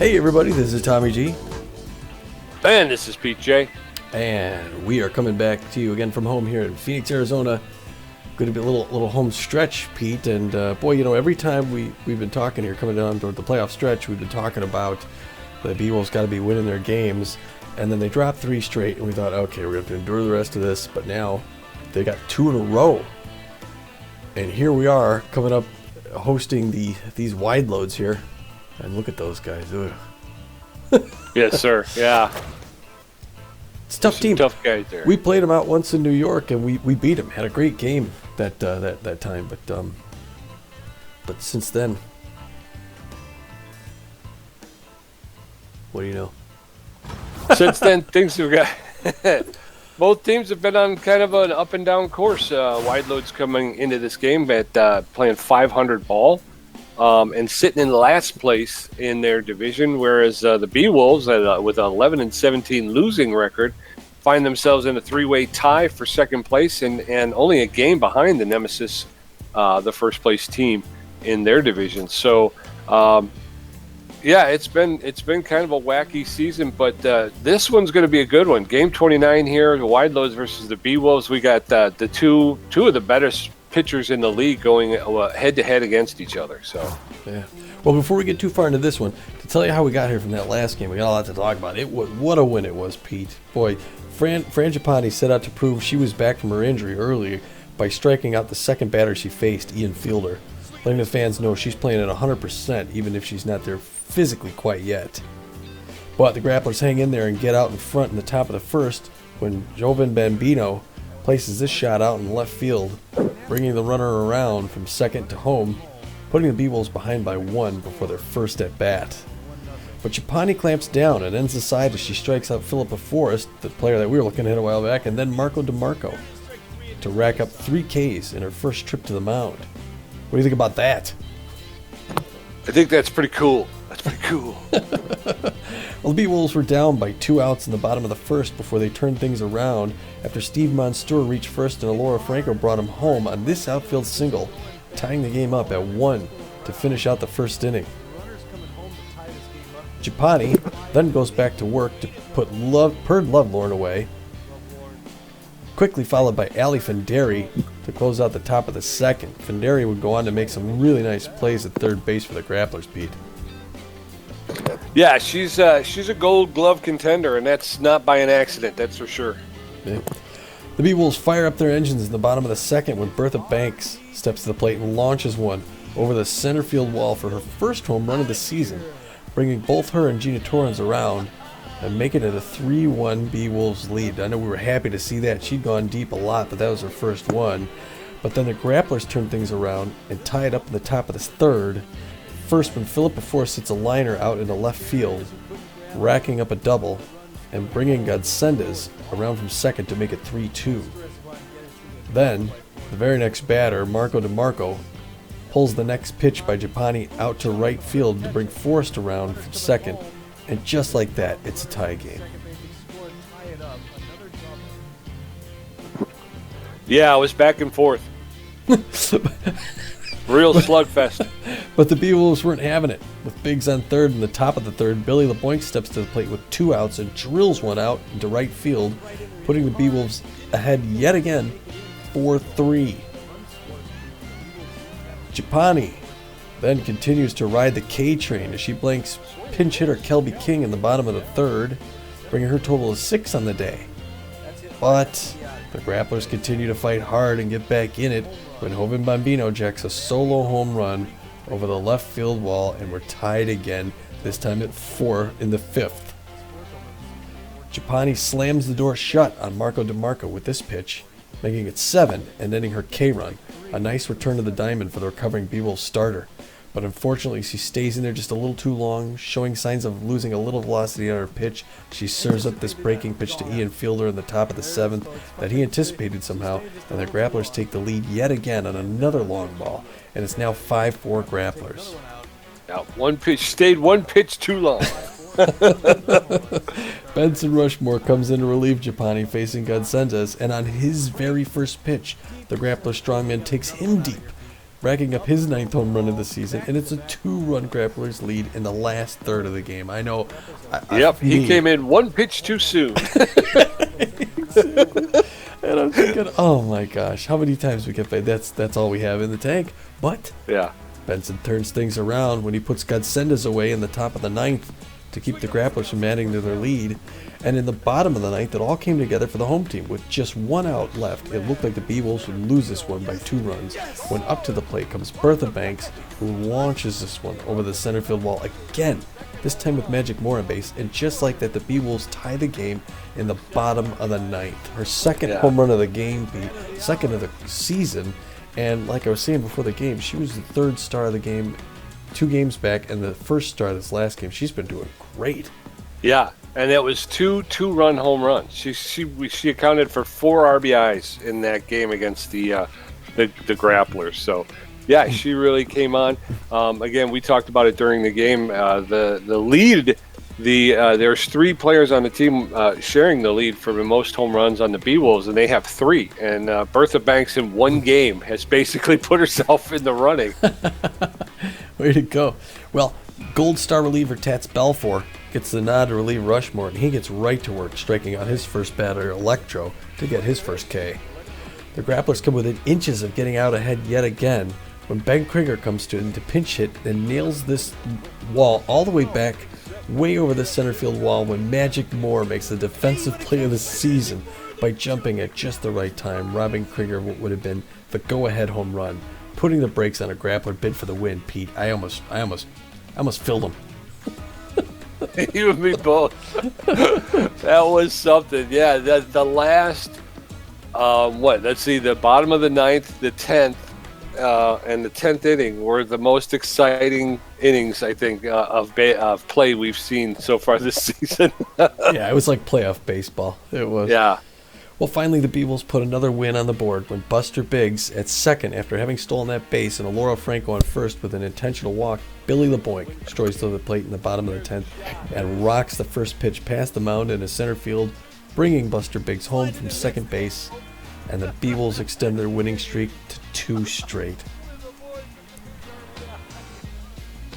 Hey everybody, this is Tommy G. And this is Pete J. And we are coming back to you again from home here in Phoenix, Arizona. Going to be a little home stretch, Pete. And boy, you know, every time we've been talking here, coming down toward the playoff stretch, we've been talking about the Beewolves got to be winning their games. And then they dropped 3 straight, and we thought, okay, we're going to endure the rest of this. But now they got 2 in a row. And here we are coming up hosting these Wideloads here. And look at those guys. Yes, sir. Yeah. It's a tough team. Tough guys there. We played them out once in New York, and we beat them. Had a great game that time. But since then, what do you know? Since then, things have got... Both teams have been on kind of an up and down course. Wideloads coming into this game at playing 500 ball. And sitting in last place in their division, whereas the Beewolves, with an 11-17 losing record, find themselves in a 3-way tie for second place and only a game behind the Nemesis, the first place team in their division. So, yeah, it's been kind of a wacky season, but this one's going to be a good one. Game 29 here, the Wideloads versus the Beewolves. We got the two of the better pitchers in the league going head-to-head against each other. So, yeah. Well, before we get too far into this one, to tell you how we got here from that last game, we got a lot to talk about. What a win it was, Pete. Boy, Fran set out to prove she was back from her injury early by striking out the second batter she faced, Ian Fielder, letting the fans know she's playing at 100%, even if she's not there physically quite yet. But the Grapplers hang in there and get out in front in the top of the first when Jovan Bambino places this shot out in left field, bringing the runner around from second to home, putting the Beewolves behind by 1 before their first at bat. But Chapani clamps down and ends the side as she strikes out Philippa Forrest, the player that we were looking at a while back, and then Marco DeMarco to rack up 3 Ks in her first trip to the mound. What do you think about that? I think that's pretty cool. That's pretty cool. Well, the Beewolves were down by 2 outs in the bottom of the first before they turned things around after Steve Monstour reached first and Elora Franco brought him home on this outfield single, tying the game up at 1 to finish out the first inning. Chapani then goes back to work to put Perd Lovelorn away, quickly followed by Ali Fenderi to close out the top of the second. Fenderi would go on to make some really nice plays at third base for the Grapplers, Pete. Yeah, she's a Gold Glove contender, and that's not by an accident, that's for sure. Yeah. The Beewolves fire up their engines in the bottom of the second when Bertha Banks steps to the plate and launches one over the center field wall for her first home run of the season, bringing both her and Gina Torrens around and making it a 3-1 Beewolves lead. I know we were happy to see that. She'd gone deep a lot, but that was her first one. But then the Grapplers turned things around and tied up in the top of the third. First, when Philippa Forrest hits a liner out into left field, racking up a double and bringing Godsendes around from second to make it 3-2. Then, the very next batter, Marco DeMarco, pulls the next pitch by Chapani out to right field to bring Forrest around from second, and just like that, it's a tie game. Yeah, it was back and forth. Real slugfest. But the Beewolves weren't having it. With Biggs on third in the top of the third, Billy LeBoink steps to the plate with 2 outs and drills one out into right field, putting the Beewolves ahead yet again, 4-3. Chapani then continues to ride the K train as she blanks pinch hitter Kelby King in the bottom of the third, bringing her total to 6 on the day. But the Grapplers continue to fight hard and get back in it when Jovan Bambino jacks a solo home run over the left field wall, and we're tied again, this time at 4 in the 5th. Chapani slams the door shut on Marco DeMarco with this pitch, making it 7 and ending her K run, a nice return to the diamond for the recovering Beewolves starter. But unfortunately, she stays in there just a little too long, showing signs of losing a little velocity on her pitch. She serves up this breaking pitch to Ian Fielder in the top of the 7th that he anticipated somehow, and the Grapplers take the lead yet again on another long ball, and it's now 5-4 Grapplers. Now, one pitch too long. Benson Rushmore comes in to relieve Chapani facing Godsendes, and on his very first pitch, the Grappler strongman takes him deep racking up his 9th home run of the season, and it's a 2-run Grapplers lead in the last third of the game. I know. He came in one pitch too soon. And I'm thinking, oh my gosh, how many times we get played? That's all we have in the tank. But yeah, Benson turns things around when he puts Godsendas away in the top of the 9th to keep the Grapplers from adding to their lead. And in the bottom of the 9th, it all came together for the home team. With just 1 out left, it looked like the Beewolves would lose this one by 2 runs. When up to the plate comes Bertha Banks, who launches this one over the center field wall again, this time with Magic Moore on base. And just like that, the Beewolves tie the game in the bottom of the 9th. Her second home run of the game, Pete, second of the season. And like I was saying before the game, she was the 3rd star of the game 2 games back, and the 1st star of this last game. She's been doing great. Yeah, and it was 2-run home runs. She accounted for 4 RBIs in that game against the Grapplers. So, yeah, she really came on. Again, we talked about it during the game. The lead, there's 3 players on the team sharing the lead for the most home runs on the Beewolves, and they have 3. And Bertha Banks in 1 game has basically put herself in the running. Way to go. Well, Gold Star reliever Tats Belfour gets the nod to relieve Rushmore, and he gets right to work, striking out his first batter, Electro, to get his first K. The Grapplers come within inches of getting out ahead yet again when Ben Krieger comes to pinch hit and nails this wall all the way back, way over the center field wall, when Magic Moore makes the defensive play of the season by jumping at just the right time, robbing Krieger what would have been the go-ahead home run, putting the brakes on a Grappler bid for the win. Pete, I almost filled him. You and me both. That was something. Yeah, the last, let's see, the bottom of the 9th, the 10th, and the 10th inning were the most exciting innings, I think, of play we've seen so far this season. Yeah, it was like playoff baseball. It was. Yeah. Well, finally, the Beewolves put another win on the board when Buster Biggs, at second after having stolen that base, and Elora Franco on first with an intentional walk, Billy LeBoink destroys to the plate in the bottom of the 10th and rocks the first pitch past the mound into center field, bringing Buster Biggs home from second base, and the Beewolves extend their winning streak to 2 straight.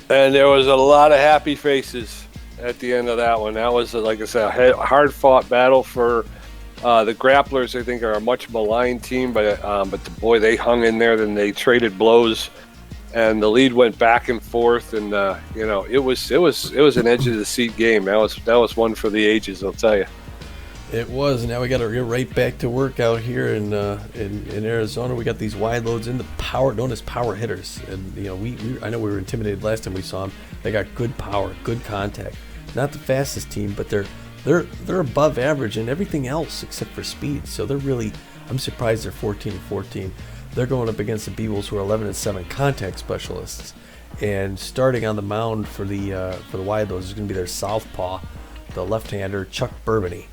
And there was a lot of happy faces at the end of that one. That was, like I said, a hard-fought battle for the Grapplers. I think are a much maligned team, but boy, they hung in there. Then they traded blows, and the lead went back and forth. And it was an edge of the seat game. That was one for the ages, I'll tell you. It was. Now we got to get right back to work out here in Arizona. We got these wide loads in the power, known as power hitters, and I know we were intimidated last time we saw them. They got good power, good contact. Not the fastest team, but they're above average in everything else except for speed. So I'm surprised they're 14-14. They're going up against the Beewolves, who are 11-7 contact specialists. And starting on the mound for the Wideloads is going to be their southpaw, the left-hander Chuck Bourbony,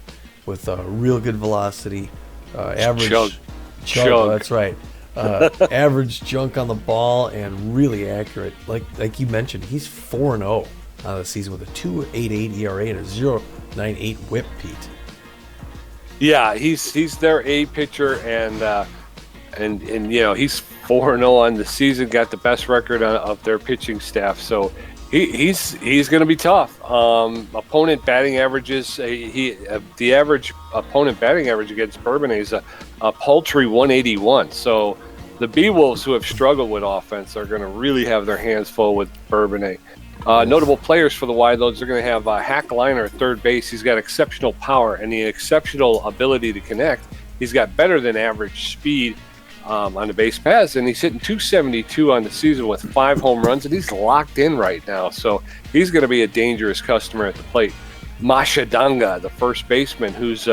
with real good velocity, average chug. That's right. Average junk on the ball and really accurate. Like you mentioned, he's 4-0 on the season with a 2.88 ERA and a 0.98 WHIP, Pete. Yeah, he's their A pitcher, and he's 4-0 on the season. Got the best record of their pitching staff, so he's going to be tough. Opponent batting averages. The average opponent batting average against Bourbon is a paltry 181. So the Beewolves, who have struggled with offense, are going to really have their hands full with Bourbon. Notable players for the Wideloads are going to have Hack Liner at third base. He's got exceptional power and the exceptional ability to connect. He's got better than average speed on the base paths, and he's hitting 272 on the season with 5 home runs, and he's locked in right now. So he's going to be a dangerous customer at the plate. Masha Danga, the first baseman, who's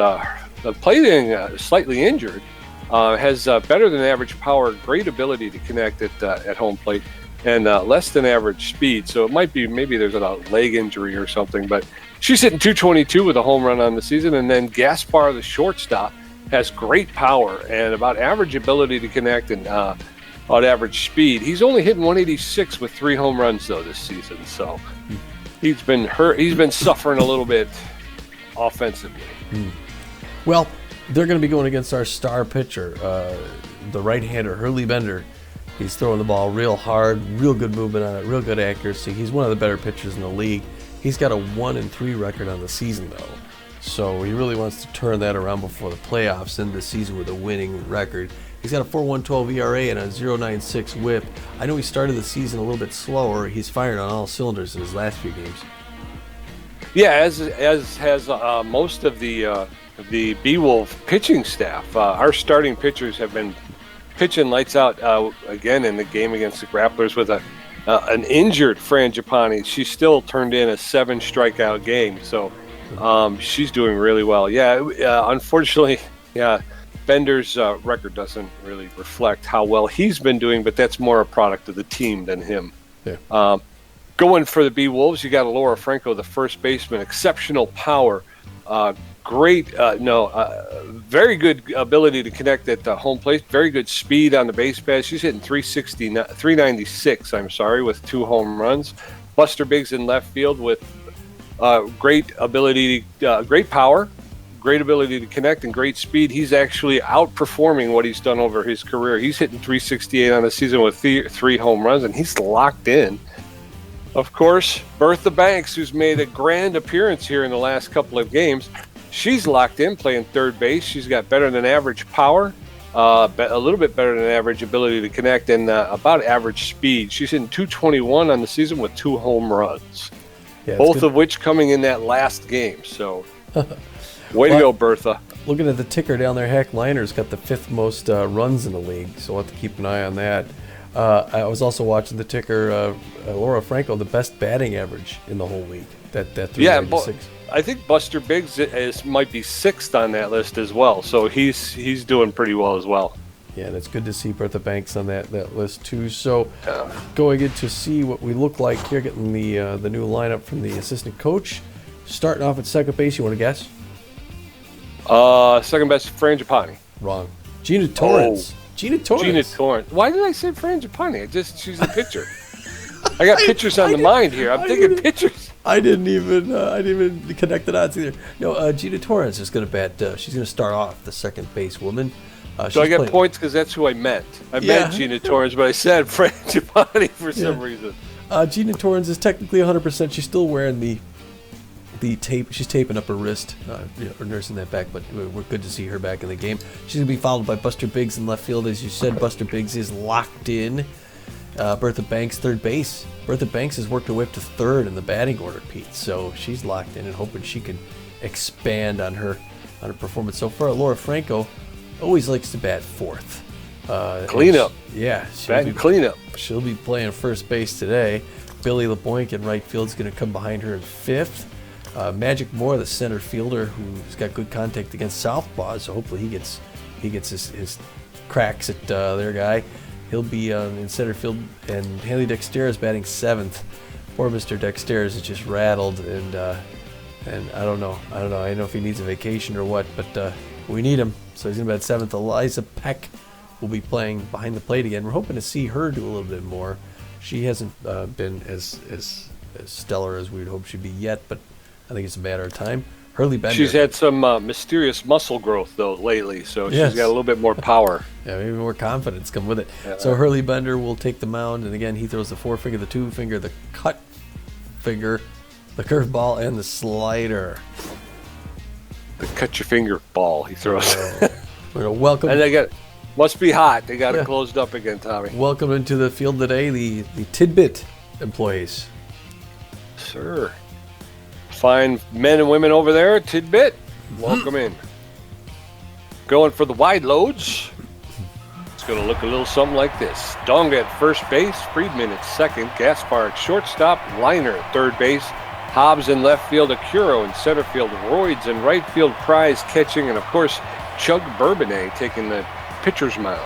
playing slightly injured, has better than average power, great ability to connect at home plate, and less than average speed. So it might be maybe there's a leg injury or something, but she's hitting 222 with a home run on the season. And then Gaspar, the shortstop, has great power and about average ability to connect and about average speed. He's only hitting 186 with 3 home runs though this season. So he's been hurt. He's been suffering a little bit offensively. Well, they're going to be going against our star pitcher, the right-hander Hurley Bender. He's throwing the ball real hard, real good movement on it, real good accuracy. He's one of the better pitchers in the league. He's got a 1-3 record on the season, though. So he really wants to turn that around before the playoffs, end the season with a winning record. He's got a 4.12 ERA and a 0.96 WHIP. I know he started the season a little bit slower. He's fired on all cylinders in his last few games. Yeah, as has most of the Beewolf pitching staff. Our starting pitchers have been pitching lights out again in the game against the Grapplers with an injured Frangipani. She still turned in a 7 strikeout game, so she's doing really well. Yeah, unfortunately, yeah, Bender's record doesn't really reflect how well he's been doing, but that's more a product of the team than him. Yeah. Going for the Beewolves, you got Elora Franco, the first baseman, exceptional power, very good ability to connect at the home plate, very good speed on the base pass. She's hitting 396, with 2 home runs. Buster Biggs in left field with great ability, great power, great ability to connect, and great speed. He's actually outperforming what he's done over his career. He's hitting 368 on the season with 3 home runs, and he's locked in. Of course, Bertha Banks, who's made a grand appearance here in the last couple of games, she's locked in playing third base. She's got better than average power, a little bit better than average ability to connect, and about average speed. She's hitting 221 on the season with 2 home runs, both of which coming in that last game. So, way to go, Bertha. Looking at the ticker down there, Hack Liner's got the 5th most runs in the league, so we'll have to keep an eye on that. I was also watching the ticker, Elora Franco, the best batting average in the whole league. That 396. Yeah, I think Buster Biggs might be 6th on that list as well, so he's doing pretty well as well. Yeah, and it's good to see Bertha Banks on that list too. So going in to see what we look like here, getting the new lineup from the assistant coach. Starting off at second base, you want to guess? Second best, Frangipani. Wrong. Gina Torrance. Gina Torrance. Why did I say Frangipani? She's a pitcher. I got pitchers on the mind here. I'm thinking pitchers. I didn't even connect the dots either. No, Gina Torrance is going to bat. She's going to start off the second base woman. So I get points because that's who I meant. I meant Gina Torrance, but I said Frangipani for some reason. Gina Torrance is technically 100%. She's still wearing the tape. She's taping up her wrist, or nursing that back, but we're good to see her back in the game. She's going to be followed by Buster Biggs in left field. As you said, Buster Biggs is locked in. Bertha Banks, third base. Bertha Banks has worked her way up to third in the batting order, Pete, so she's locked in and hoping she can expand on her performance so far. Elora Franco always likes to bat fourth. Cleanup. Yeah. Cleanup. She'll be playing first base today. Billy LeBoink in right field is going to come behind her in fifth. Magic Moore, the center fielder, who's got good contact against southpaws, so hopefully he gets his cracks at their guy. He'll be in center field, and Haley Dexter is batting seventh. Poor Mr. Dexter is just rattled, and I don't know. I don't know if he needs a vacation or what, but we need him, so he's gonna bat seventh. Eliza Peck will be playing behind the plate again. We're hoping to see her do a little bit more. She hasn't been as stellar as we'd hope she'd be yet, but I think it's a matter of time. Hurley Bender. She's had some mysterious muscle growth, though, lately, so she's got a little bit more power. Yeah, maybe more confidence come with it. Yeah. So Hurley Bender will take the mound, and again, he throws the forefinger, the two finger, the cut finger, the curveball, and the slider. The cut your finger ball he throws. We're gonna welcome. And they must be hot. They got it closed up again, Tommy. Welcome into the field today, the Tidbit employees. Sir. Fine men and women over there, Tidbit. Welcome in. Going for the Wideloads. It's going to look a little something like this. Donga at first base, Friedman at second, Gaspar at shortstop, Liner at third base, Hobbs in left field, Acuro in center field, Royds in right field, Prize catching, and of course, Chug Bourbonnais taking the pitcher's mound.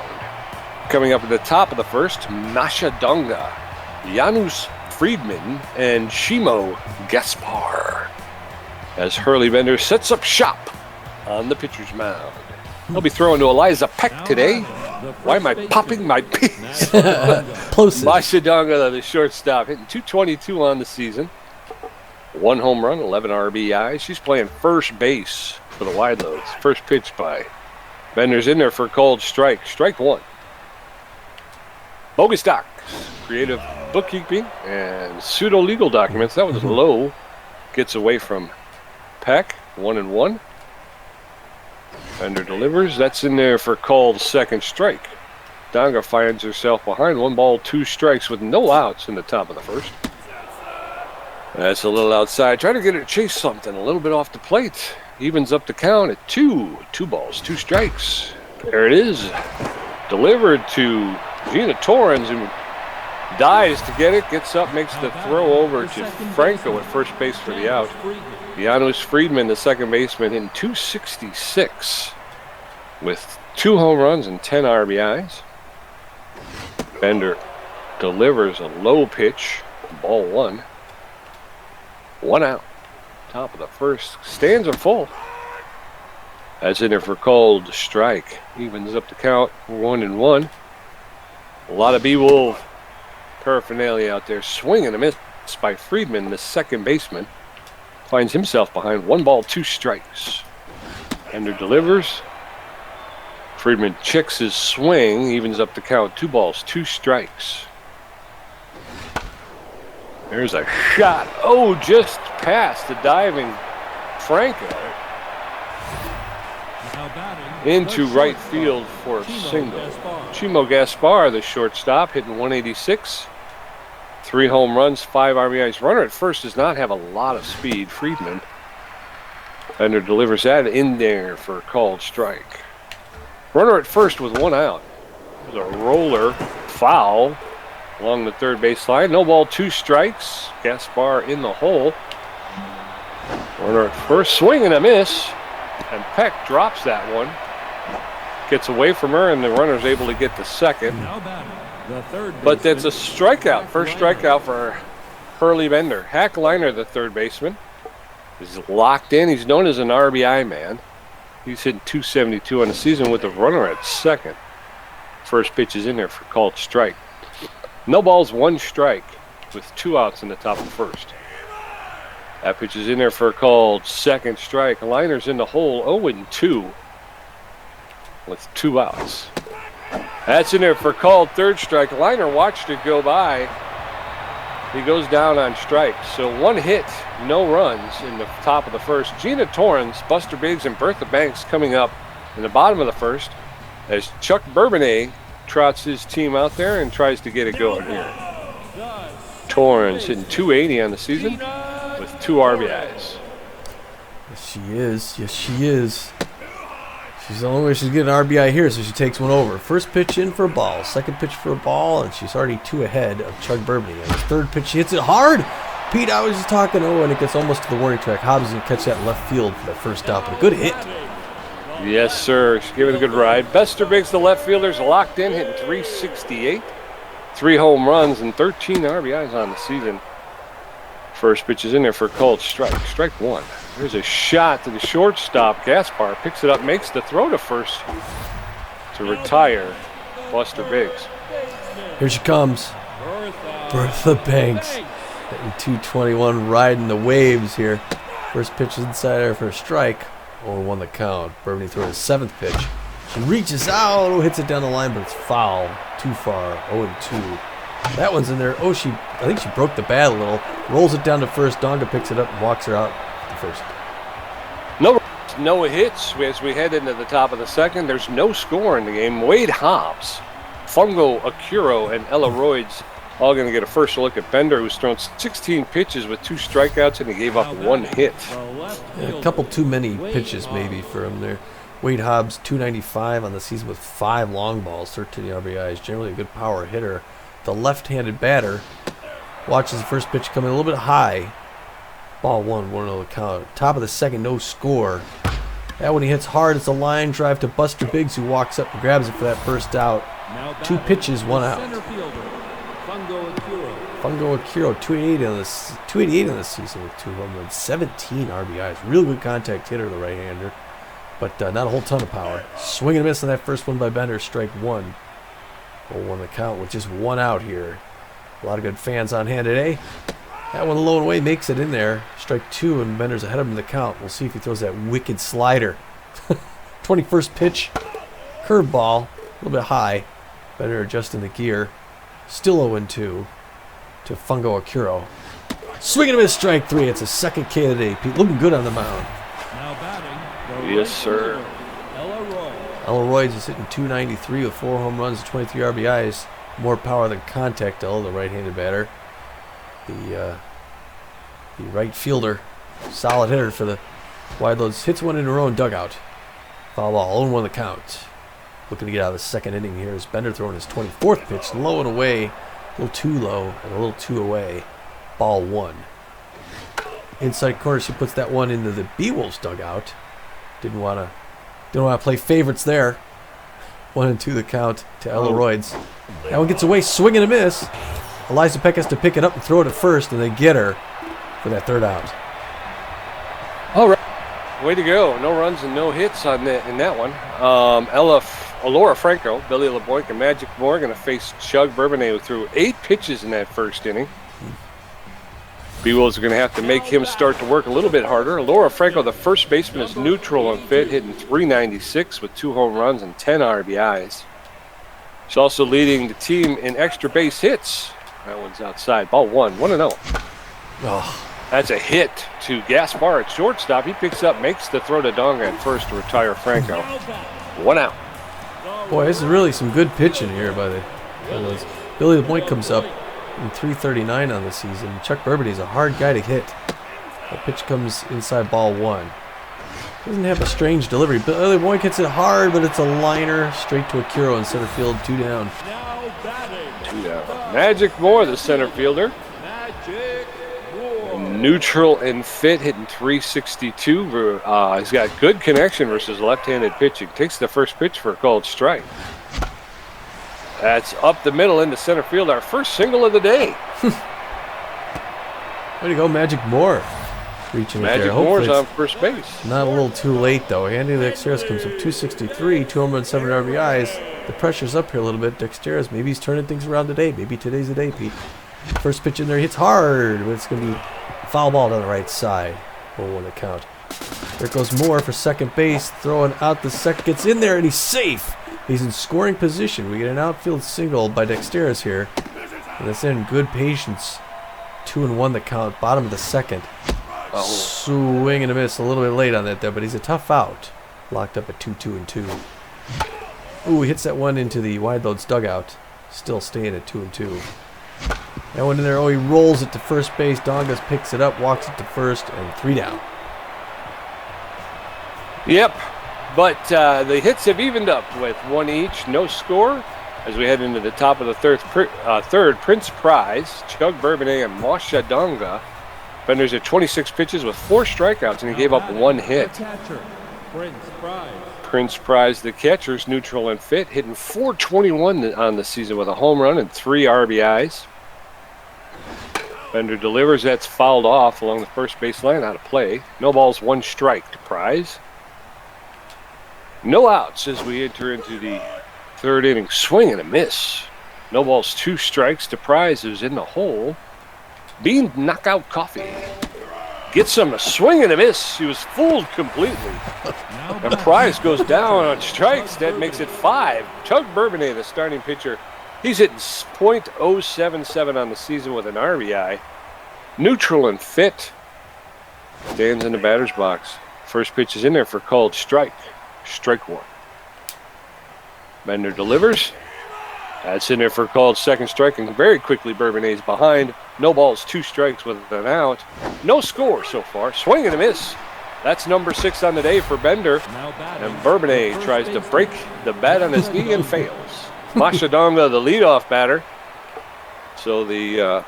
Coming up at the top of the first, Masha Donga, Janus Friedman, and Shimo Gaspar as Hurley Bender sets up shop on the pitcher's mound. He'll be throwing to Eliza Peck today. Why am I popping my piece? Masha Donga, the shortstop, hitting 222 on the season. 1 home run, 11 RBI. She's playing first base for the Wideloads. First pitch by Bender's in there for a cold strike. Strike one. Bogus stocks, creative bookkeeping, and pseudo-legal documents. That was low. Gets away from Peck, 1-1. Bender delivers. That's in there for called second strike. Donga finds herself behind 1 ball, 2 strikes with no outs in the top of the first. That's a little outside. Trying to get her to chase something a little bit off the plate. Evens up the count at 2. 2 balls, 2 strikes. There it is. Delivered to Gina Torrens, who dives to get it. Gets up, makes the throw over to Franco at first base for the out. Janusz Friedman, the second baseman, in 266 with 2 home runs and 10 RBIs. Bender delivers a low pitch, ball 1. 1 out. Top of the first. Stands are full. That's in there for called strike. Evens up the count, 1-1. A lot of Beewolf paraphernalia out there. Swing and a miss by Friedman, the second baseman. Finds himself behind 1 ball, 2 strikes. Bender delivers. Friedman checks his swing, evens up the count, 2 balls, 2 strikes. There's a shot. Oh, just past the diving Franco. Into right field for a single. Chimo Gaspar, the shortstop, hitting 186. 3 home runs, 5 RBIs. Runner at first does not have a lot of speed. Friedman. Bender delivers that in there for a called strike. Runner at first with 1 out. There's a roller foul along the third base line. No ball, 2 strikes. Gaspar in the hole. Runner at first, swing and a miss. And Peck drops that one. Gets away from her, and the runner's able to get the second. But that's a strikeout. First strikeout for Hurley Bender. Hack Liner, the third baseman, is locked in. He's known as an RBI man. He's hitting 272 on the season with a runner at second. First pitch is in there for called strike. No balls, 1 strike with 2 outs in the top of the first. That pitch is in there for a called second strike. Liner's in the hole, 0-2 with 2 outs. That's in there for called third strike. Liner watched it go by. He goes down on strike. So 1 hit, no runs in the top of the first. Gina Torrens, Buster Biggs, and Bertha Banks coming up in the bottom of the first as Chuck Bourbonnais trots his team out there and tries to get it going here. Torrens hitting 280 on the season with 2 RBIs. Yes, she is. Yes, she is. She's the only way she's getting an RBI here, so she takes one over. First pitch in for a ball, second pitch for a ball, and she's already 2 ahead of Chuck Bourbonnais. And the third pitch, she hits it hard. Pete, I was just talking, and it gets almost to the warning track. Hobbs can catch that in left field for that first stop, but a good hit. Yes, sir. She's giving a good ride. Buster Biggs, the left fielder's locked in, hitting 368. 3 home runs and 13 RBIs on the season. First pitch is in there for a called strike. Strike 1. There's a shot to the shortstop. Gaspar picks it up, makes the throw to first to retire Buster Biggs. Here she comes. Bertha Banks. Hitting 221, riding the waves here. First pitch is inside there for a strike. 0-1 the count. Bourbonnais throws his 7th pitch. She reaches out, hits it down the line, but it's foul. Too far. 0-2. That one's in there. I think she broke the bat a little. Rolls it down to first. Donga picks it up and walks her out to first. No hits as we head into the top of the second. There's no score in the game. Wade Hobbs, Fungo Akuro, and Eloroids all going to get a first look at Bender, who's thrown 16 pitches with 2 strikeouts, and he gave up 1 hit. Yeah, a couple too many pitches maybe for him there. Wade Hobbs, 295 on the season with 5 long balls, 13 RBIs. Generally a good power hitter. The left-handed batter watches the first pitch come in a little bit high. Ball 1-1 the count. Top of the second, no score. That one he hits hard. It's a line drive to Buster Biggs, who walks up and grabs it for that first out. 2 pitches, 1 out. Fungo Akuro, 288 on the season with 2 home runs, 17 RBIs. Real good contact hitter, the right-hander, but not a whole ton of power. Swing and a miss on that first one by Bender. Strike 1. 0-1 the count with just 1 out here. A lot of good fans on hand today. That one low and away makes it in there. Strike 2, and Bender's ahead of him in the count. We'll see if he throws that wicked slider. 21st pitch. Curveball. A little bit high. Bender adjusting the gear. Still 0-2 to Fungo Akuro. Swing and a miss, strike 3. It's a second K of the day. Pete looking good on the mound. Now batting. Yes, sir. Elora is hitting .293 with 4 home runs and 23 RBIs. More power than contact, the right-handed batter. The right fielder, solid hitter for the Wideloads, hits one in her own dugout. Foul ball, 0-1 the count. Looking to get out of the second inning here as Bender throwing his 24th pitch, low and away. A little too low and a little too away. Ball 1. Inside corner, she puts that one into the Beewolves dugout. Didn't want to play favorites there. 1-2 the count to Eloroids. That one gets away, swing and a miss. Eliza Peck has to pick it up and throw it at first, and they get her for that third out. All right. Way to go. No runs and no hits in that one. Elora, Franco, Billy LeBoyk, and Magic Moore going to face Chug Bourbonnais, who threw 8 pitches in that first inning. Beewolves are going to have to make him start to work a little bit harder. Elora Franco, the first baseman, is neutral and fit, hitting .396 with 2 home runs and 10 RBIs. She's also leading the team in extra base hits. That one's outside. Ball 1, 1-0. Oh. That's a hit to Gaspar at shortstop. He picks up, makes the throw to Donga at first to retire Franco. 1 out. Boy, this is really some good pitching here by the Billy LeBoyk comes up in .339 on the season. Chuck Bourbonnais is a hard guy to hit. That pitch comes inside ball 1. Doesn't have a strange delivery. Billy LeBoyk hits it hard, but it's a liner straight to Akuro in center field. 2 down. 2 down. Magic Moore, the center fielder. Neutral and fit, hitting .362. He's got good connection versus left-handed pitching. Takes the first pitch for a called strike. That's up the middle into center field. Our first single of the day. Way to go, Magic Moore. Reaching Magic it there. Moore's on first base. Not a little too late, though. Andy Dexteros comes up .263, 2 home runs, 7 RBIs. The pressure's up here a little bit. Dexteros, maybe he's turning things around today. Maybe today's the day, Pete. First pitch in there hits hard, but it's going to be foul ball to the right side. 0-1 the count. There goes Moore for second base, throwing out the second. Gets in there, and he's safe. He's in scoring position. We get an outfield single by Dexteros here. And that's in good patience. 2-1 the count, bottom of the second. Swing and a miss, a little bit late on that there, but he's a tough out. Locked up at 2-2. Ooh, he hits that one into the Wideloads dugout. Still staying at 2-2. That one in there, he rolls it to first base. Dongas picks it up, walks it to first, and 3 down. Yep, but the hits have evened up with 1 each, no score. As we head into the top of the third, Prince Prize, Chug Bourbonnais, and Masha Donga. Bender's at 26 pitches with 4 strikeouts, and he gave up 1 hit. Prince Prize, the catcher's neutral and fit, hitting .421 on the season with a home run and 3 RBIs. Bender delivers, that's fouled off along the first base line, out of play. No balls, 1 strike to Prize. No outs as we enter into the third inning. Swing and a miss. No balls, 2 strikes to Prize, who's in the hole. Bean Knockout Coffee gets him a swing and a miss. He was fooled completely. And Prize goes down on strikes. That makes it 5. Chug Bourbonnais, the starting pitcher, he's hitting .077 on the season with an RBI. Neutral and fit. Stands in the batter's box. First pitch is in there for called strike. Strike 1. Bender delivers. That's in there for called second strike, and very quickly Bourbonnais behind. No balls, 2 strikes with an out. No score so far. Swing and a miss. That's number 6 on the day for Bender. And Bourbonnais tries to break the bat on his knee and fails. Masha Donga, the leadoff batter. So the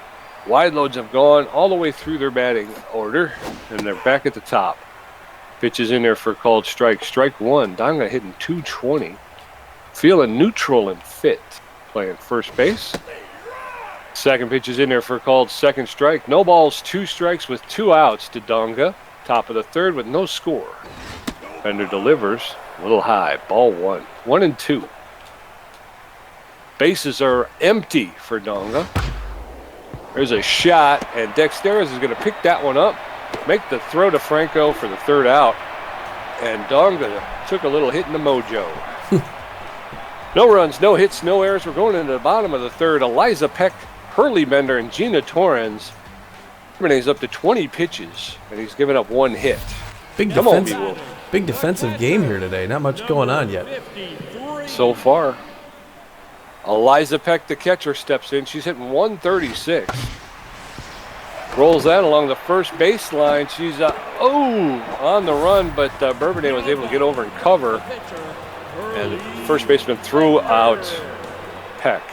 Wideloads have gone all the way through their batting order, and they're back at the top. Pitches in there for called strike. Strike 1. Donga hitting .220. Feeling neutral and fit. Playing first base. Second pitch is in there for called second strike. No balls, 2 strikes with 2 outs to Donga. Top of the third with no score. Bender delivers. A little high. Ball 1. 1-2. Bases are empty for Donga. There's a shot, and Dexteros is going to pick that one up. Make the throw to Franco for the third out. And Donga took a little hit in the mojo. No runs, no hits, no errors. We're going into the bottom of the third. Eliza Peck, Hurley Bender, and Gina Torrens. He's up to 20 pitches, and he's given up 1 hit. Big defensive game here today. Not much going on yet. So far. Eliza Peck, the catcher, steps in. She's hitting 136. Rolls that along the first baseline. She's on the run, but Bourbonnais was able to get over and cover. And the first baseman threw out Peck.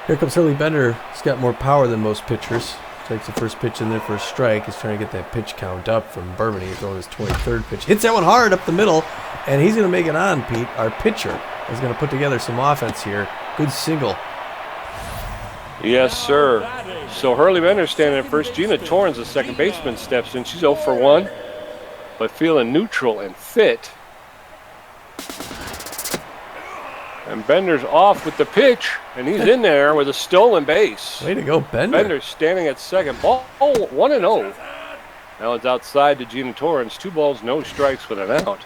Here comes Hurley Bender. He's got more power than most pitchers. Takes the first pitch in there for a strike. He's trying to get that pitch count up from Bourbonnais, throwing his 23rd pitch. Hits that one hard up the middle, and he's going to make it on, Pete. Our pitcher is going to put together some offense here. Good single. Yes, sir. So Hurley Bender standing at first. Gina Torrens, the second baseman, steps in. She's 0 for 1, but feeling neutral and fit. And Bender's off with the pitch, and he's in there with a stolen base. Way to go, Bender. Bender's standing at second. Ball 1-0. Now it's outside to Gina Torrens. 2 balls, no strikes with an out.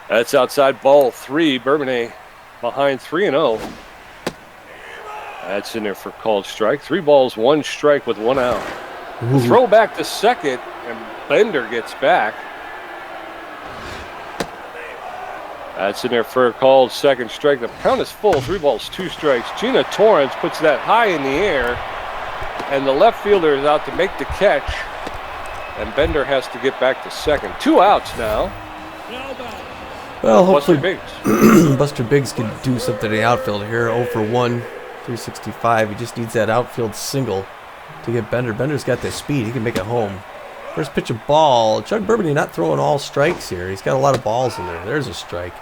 That's outside ball 3. Bourbonnais behind 3-0. That's in there for called strike. 3 balls, 1 strike with 1 out. Throw back to second, and Bender gets back. That's in there for a called second strike. The count is full. 3 balls, 2 strikes. Gina Torrens puts that high in the air, and the left fielder is out to make the catch, and Bender has to get back to second. 2 outs now. Well, hopefully Buster Biggs. Buster Biggs can do something in the outfield here. 0 for 1, 365. He just needs that outfield single to get Bender. Bender's got the speed. He can make it home. First pitch of ball. Chuck Bourbonnais not throwing all strikes here. He's got a lot of balls in there. There's a strike.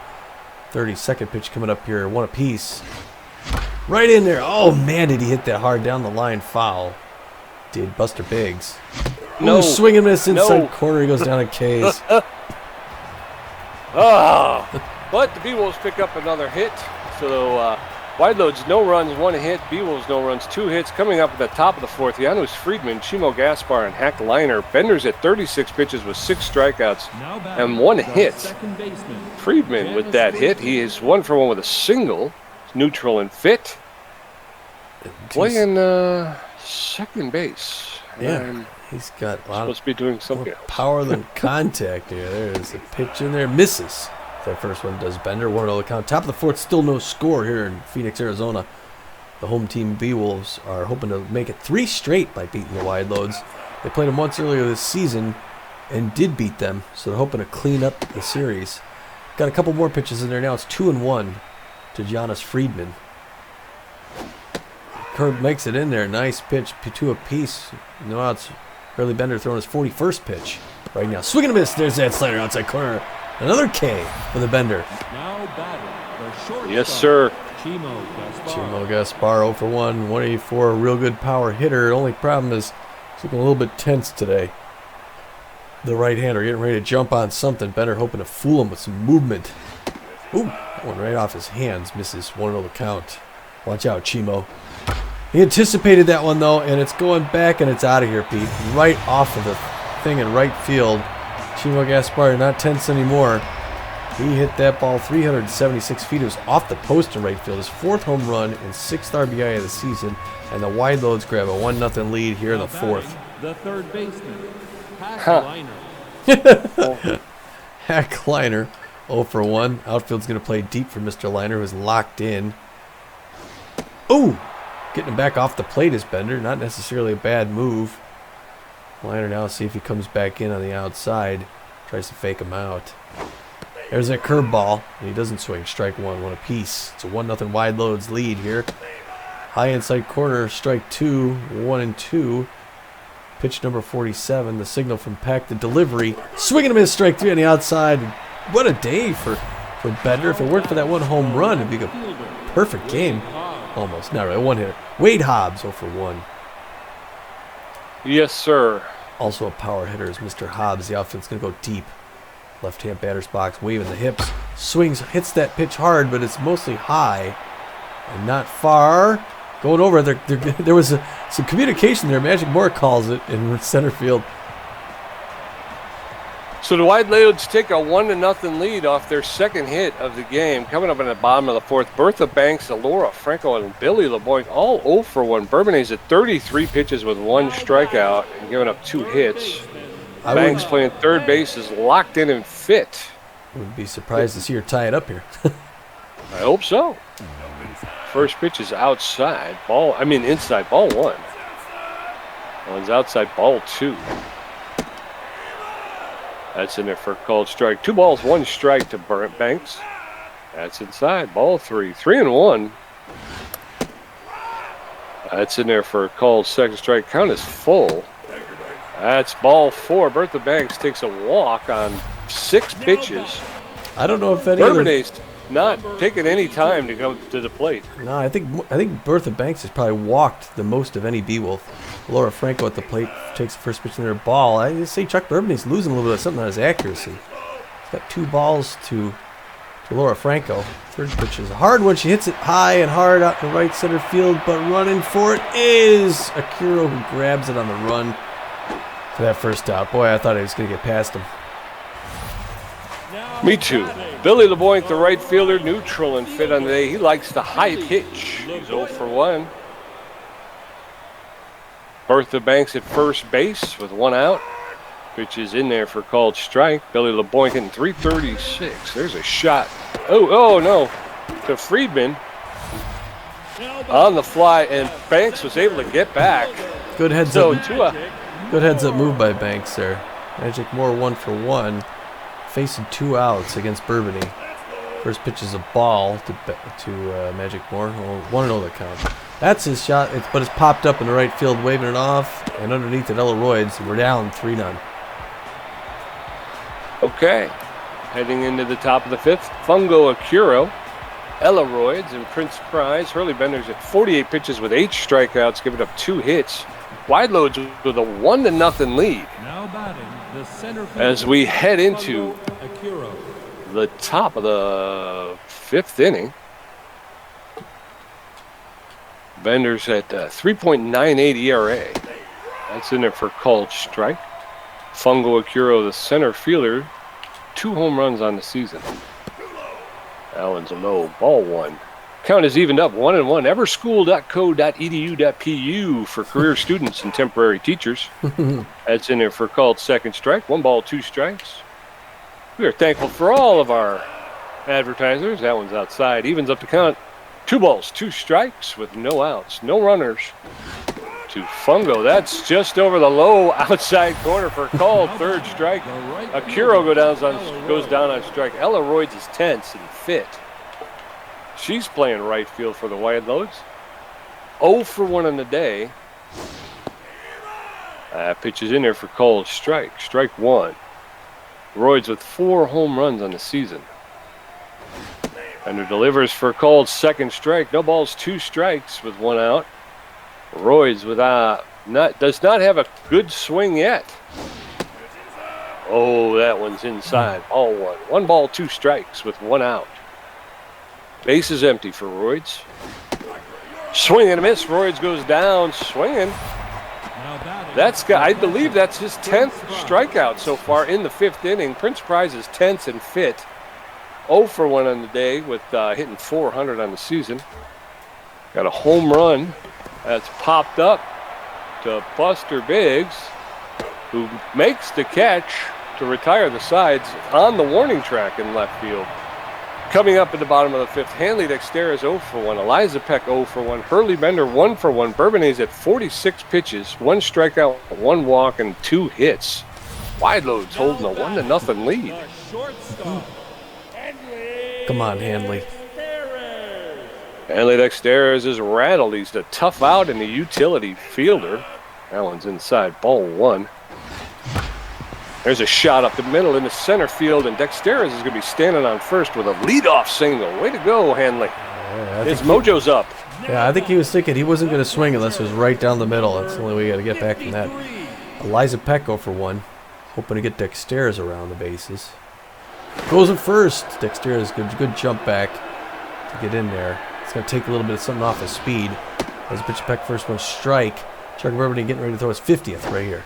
32nd pitch coming up here. 1 apiece. Right in there. Oh, man, did he hit that hard down the line. Foul. Did Buster Biggs. No. Ooh, swing and miss inside corner. He goes down in K's. But the Beewolves pick up another hit. So Wideloads, no runs, 1 hit. Beewolves, no runs, 2 hits. Coming up at the top of the fourth, Janusz Friedman, Chimo Gaspar, and Hack Liner. Bender's at 36 pitches with 6 strikeouts and 1 hit. Friedman with that hit. He is 1 for 1 with a single. Neutral and fit. Playing second base. Yeah, he's got a lot supposed to be doing something more power than contact here. There's a pitch in there. Misses. That first one does Bender. 1-0 count. Top of the fourth, still no score here in Phoenix, Arizona. The home team Beewolves are hoping to make it 3 straight by beating the Wideloads. They played them once earlier this season and did beat them, so they're hoping to clean up the series. Got a couple more pitches in there now. It's 2-1 to Janusz Friedman. Curb makes it in there. Nice pitch. 2 apiece. No outs. Hurley Bender throwing his 41st pitch right now. Swing and a miss. There's that slider outside corner. Another K for the Bender. Yes, sir. Chimo Gaspar 0 for 1, 184. Real good power hitter. Only problem is he's looking a little bit tense today. The right-hander getting ready to jump on something. Bender hoping to fool him with some movement. Ooh, that one right off his hands. Misses. 1-0 count. Watch out, Chimo. He anticipated that one, though, and it's going back, and it's out of here, Pete. Right off of the thing in right field. Chimo Gaspar not tense anymore. He hit that ball 376 feet. It was off the post in right field. His 4th home run and 6th RBI of the season. And the Wideloads grab a 1-0 lead here in the 4th. The third baseman, Liner. Hack Liner 0 for 1. Outfield's going to play deep for Mr. Liner, who's locked in. Ooh! Getting him back off the plate is Bender. Not necessarily a bad move. Liner now, see if he comes back in on the outside. Tries to fake him out. There's that curveball, and he doesn't swing. Strike 1, 1 apiece. It's a 1-0 Wideloads lead here. High inside corner, strike 2, 1-2. Pitch number 47, the signal from Peck. The delivery, swing and a miss, strike 3 on the outside. What a day for Bender. If it weren't for that 1 home run, it'd be a perfect game. Almost, not really, 1 hitter. Wade Hobbs 0 for 1. Yes, sir. Also a power hitter is Mr. Hobbs. The outfield's going to go deep. Left-hand batter's box, waving the hips. Swings, hits that pitch hard, but it's mostly high and not far. Going over, there was some communication there. Magic Moore calls it in center field. So the Wideloads take a 1-0 lead off their second hit of the game. Coming up in the bottom of the fourth, Bertha Banks, Elora, Franco, and Billy LeBoink all 0 for 1. Bourbonnais at 33 pitches with 1 strikeout and giving up 2 hits. Banks playing third base is locked in and fit. Would be surprised to see her tie it up here. I hope so. First pitch is outside. Inside. Ball 1. One's outside. Ball 2. That's in there for a called strike. 2 balls, 1 strike to Banks. That's inside. Ball 3. 3-1. That's in there for a called second strike. Count is full. That's ball 4. Bertha Banks takes a walk on 6 pitches. I don't know if any Bourbonnais not taking any time to come to the plate. No, I think Bertha Banks has probably walked the most of any Beewolf. Laura Franco at the plate takes the first pitch in their ball. I just say Chuck Bourbonnais losing a little bit of something on his accuracy. He's got 2 balls to Laura Franco. Third pitch is a hard one. She hits it high and hard out in the right center field, but running for it is Akiro, who grabs it on the run for that first out. Boy, I thought I was going to get past him. Me too. Billy LeBoink, the right fielder, neutral and fit on the day. He likes the high pitch. He's 0 for 1. Bertha Banks at first base with 1 out. Pitch is in there for called strike. Billy LeBoink hitting 336. There's a shot. Oh no. To Friedman. On the fly, and Banks was able to get back. Good heads up. Good heads up move by Banks there. Magic Moore 1 for 1. Facing 2 outs against Bourbonnais. First pitch is a ball to Magic Moore. 1-0 the count. That's his shot, but it's popped up in the right field, waving it off, and underneath it, Elora. We're down 3-0. Okay. Heading into the top of the 5th, Fungo Akiro, Elora, and Prince Prize. Hurley Benders at 48 pitches with 8 strikeouts, giving up 2 hits. Wideloads with a 1-0 lead. Now batting, the center fielder, as we head into Akiro. the top of the 5th inning. Benders at 3.98 ERA. That's in there for called strike. Fungo Akiro, the center fielder, 2 home runs on the season. Allen's a low. Ball 1. Count is evened up 1-1. Everschool.co.edu.pu for career students and temporary teachers. That's in there for called second strike. 1 ball, 2 strikes. We are thankful for all of our advertisers. That one's outside. Evens up the count. 2 balls, 2 strikes with no outs. No runners to Fungo. That's just over the low outside corner for called third strike. Akiro goes down on strike. Elora is tense and fit. She's playing right field for the Wideloads. 0 for 1 on the day. Pitches in there for called strike. Strike 1. Royds with 4 home runs on the season. Bender delivers for called second strike. No balls, 2 strikes with 1 out. Royds does not have a good swing yet. Oh, that one's inside. Ball 1. 1 ball, 2 strikes with 1 out. Base is empty for Royds. Swing and a miss. Royds goes down swinging. I believe that's his 10th strikeout so far in the 5th inning. Prince Prize is tense and fit. 0 for 1 on the day with hitting 400 on the season. Got a home run that's popped up to Buster Biggs, who makes the catch to retire the sides on the warning track in left field. Coming up at the bottom of the 5th, Hanley Dexter is 0 for 1. Eliza Peck 0 for 1. Hurley Bender 1 for 1. Bourbonnais at 46 pitches, 1 strikeout, 1 walk, and 2 hits. Wideloads holding a 1-0 lead. Come on, Hanley. Hanley Dexter is rattled. He's the tough out and the utility fielder. That one's inside. Ball 1. There's a shot up the middle in the center field, and Dexter is going to be standing on first with a leadoff single. Way to go, Hanley. His mojo's up. Yeah, I think he was thinking he wasn't going to swing unless it was right down the middle. That's the only way you got to get back from that. Eliza Peck 0 for 1. Hoping to get Dexter around the bases. Goes in first. Dexter is good jump back to get in there. It's going to take a little bit of something off his speed. As pitch Peck first one strike. Chuck Bourbonnais getting ready to throw his 50th right here.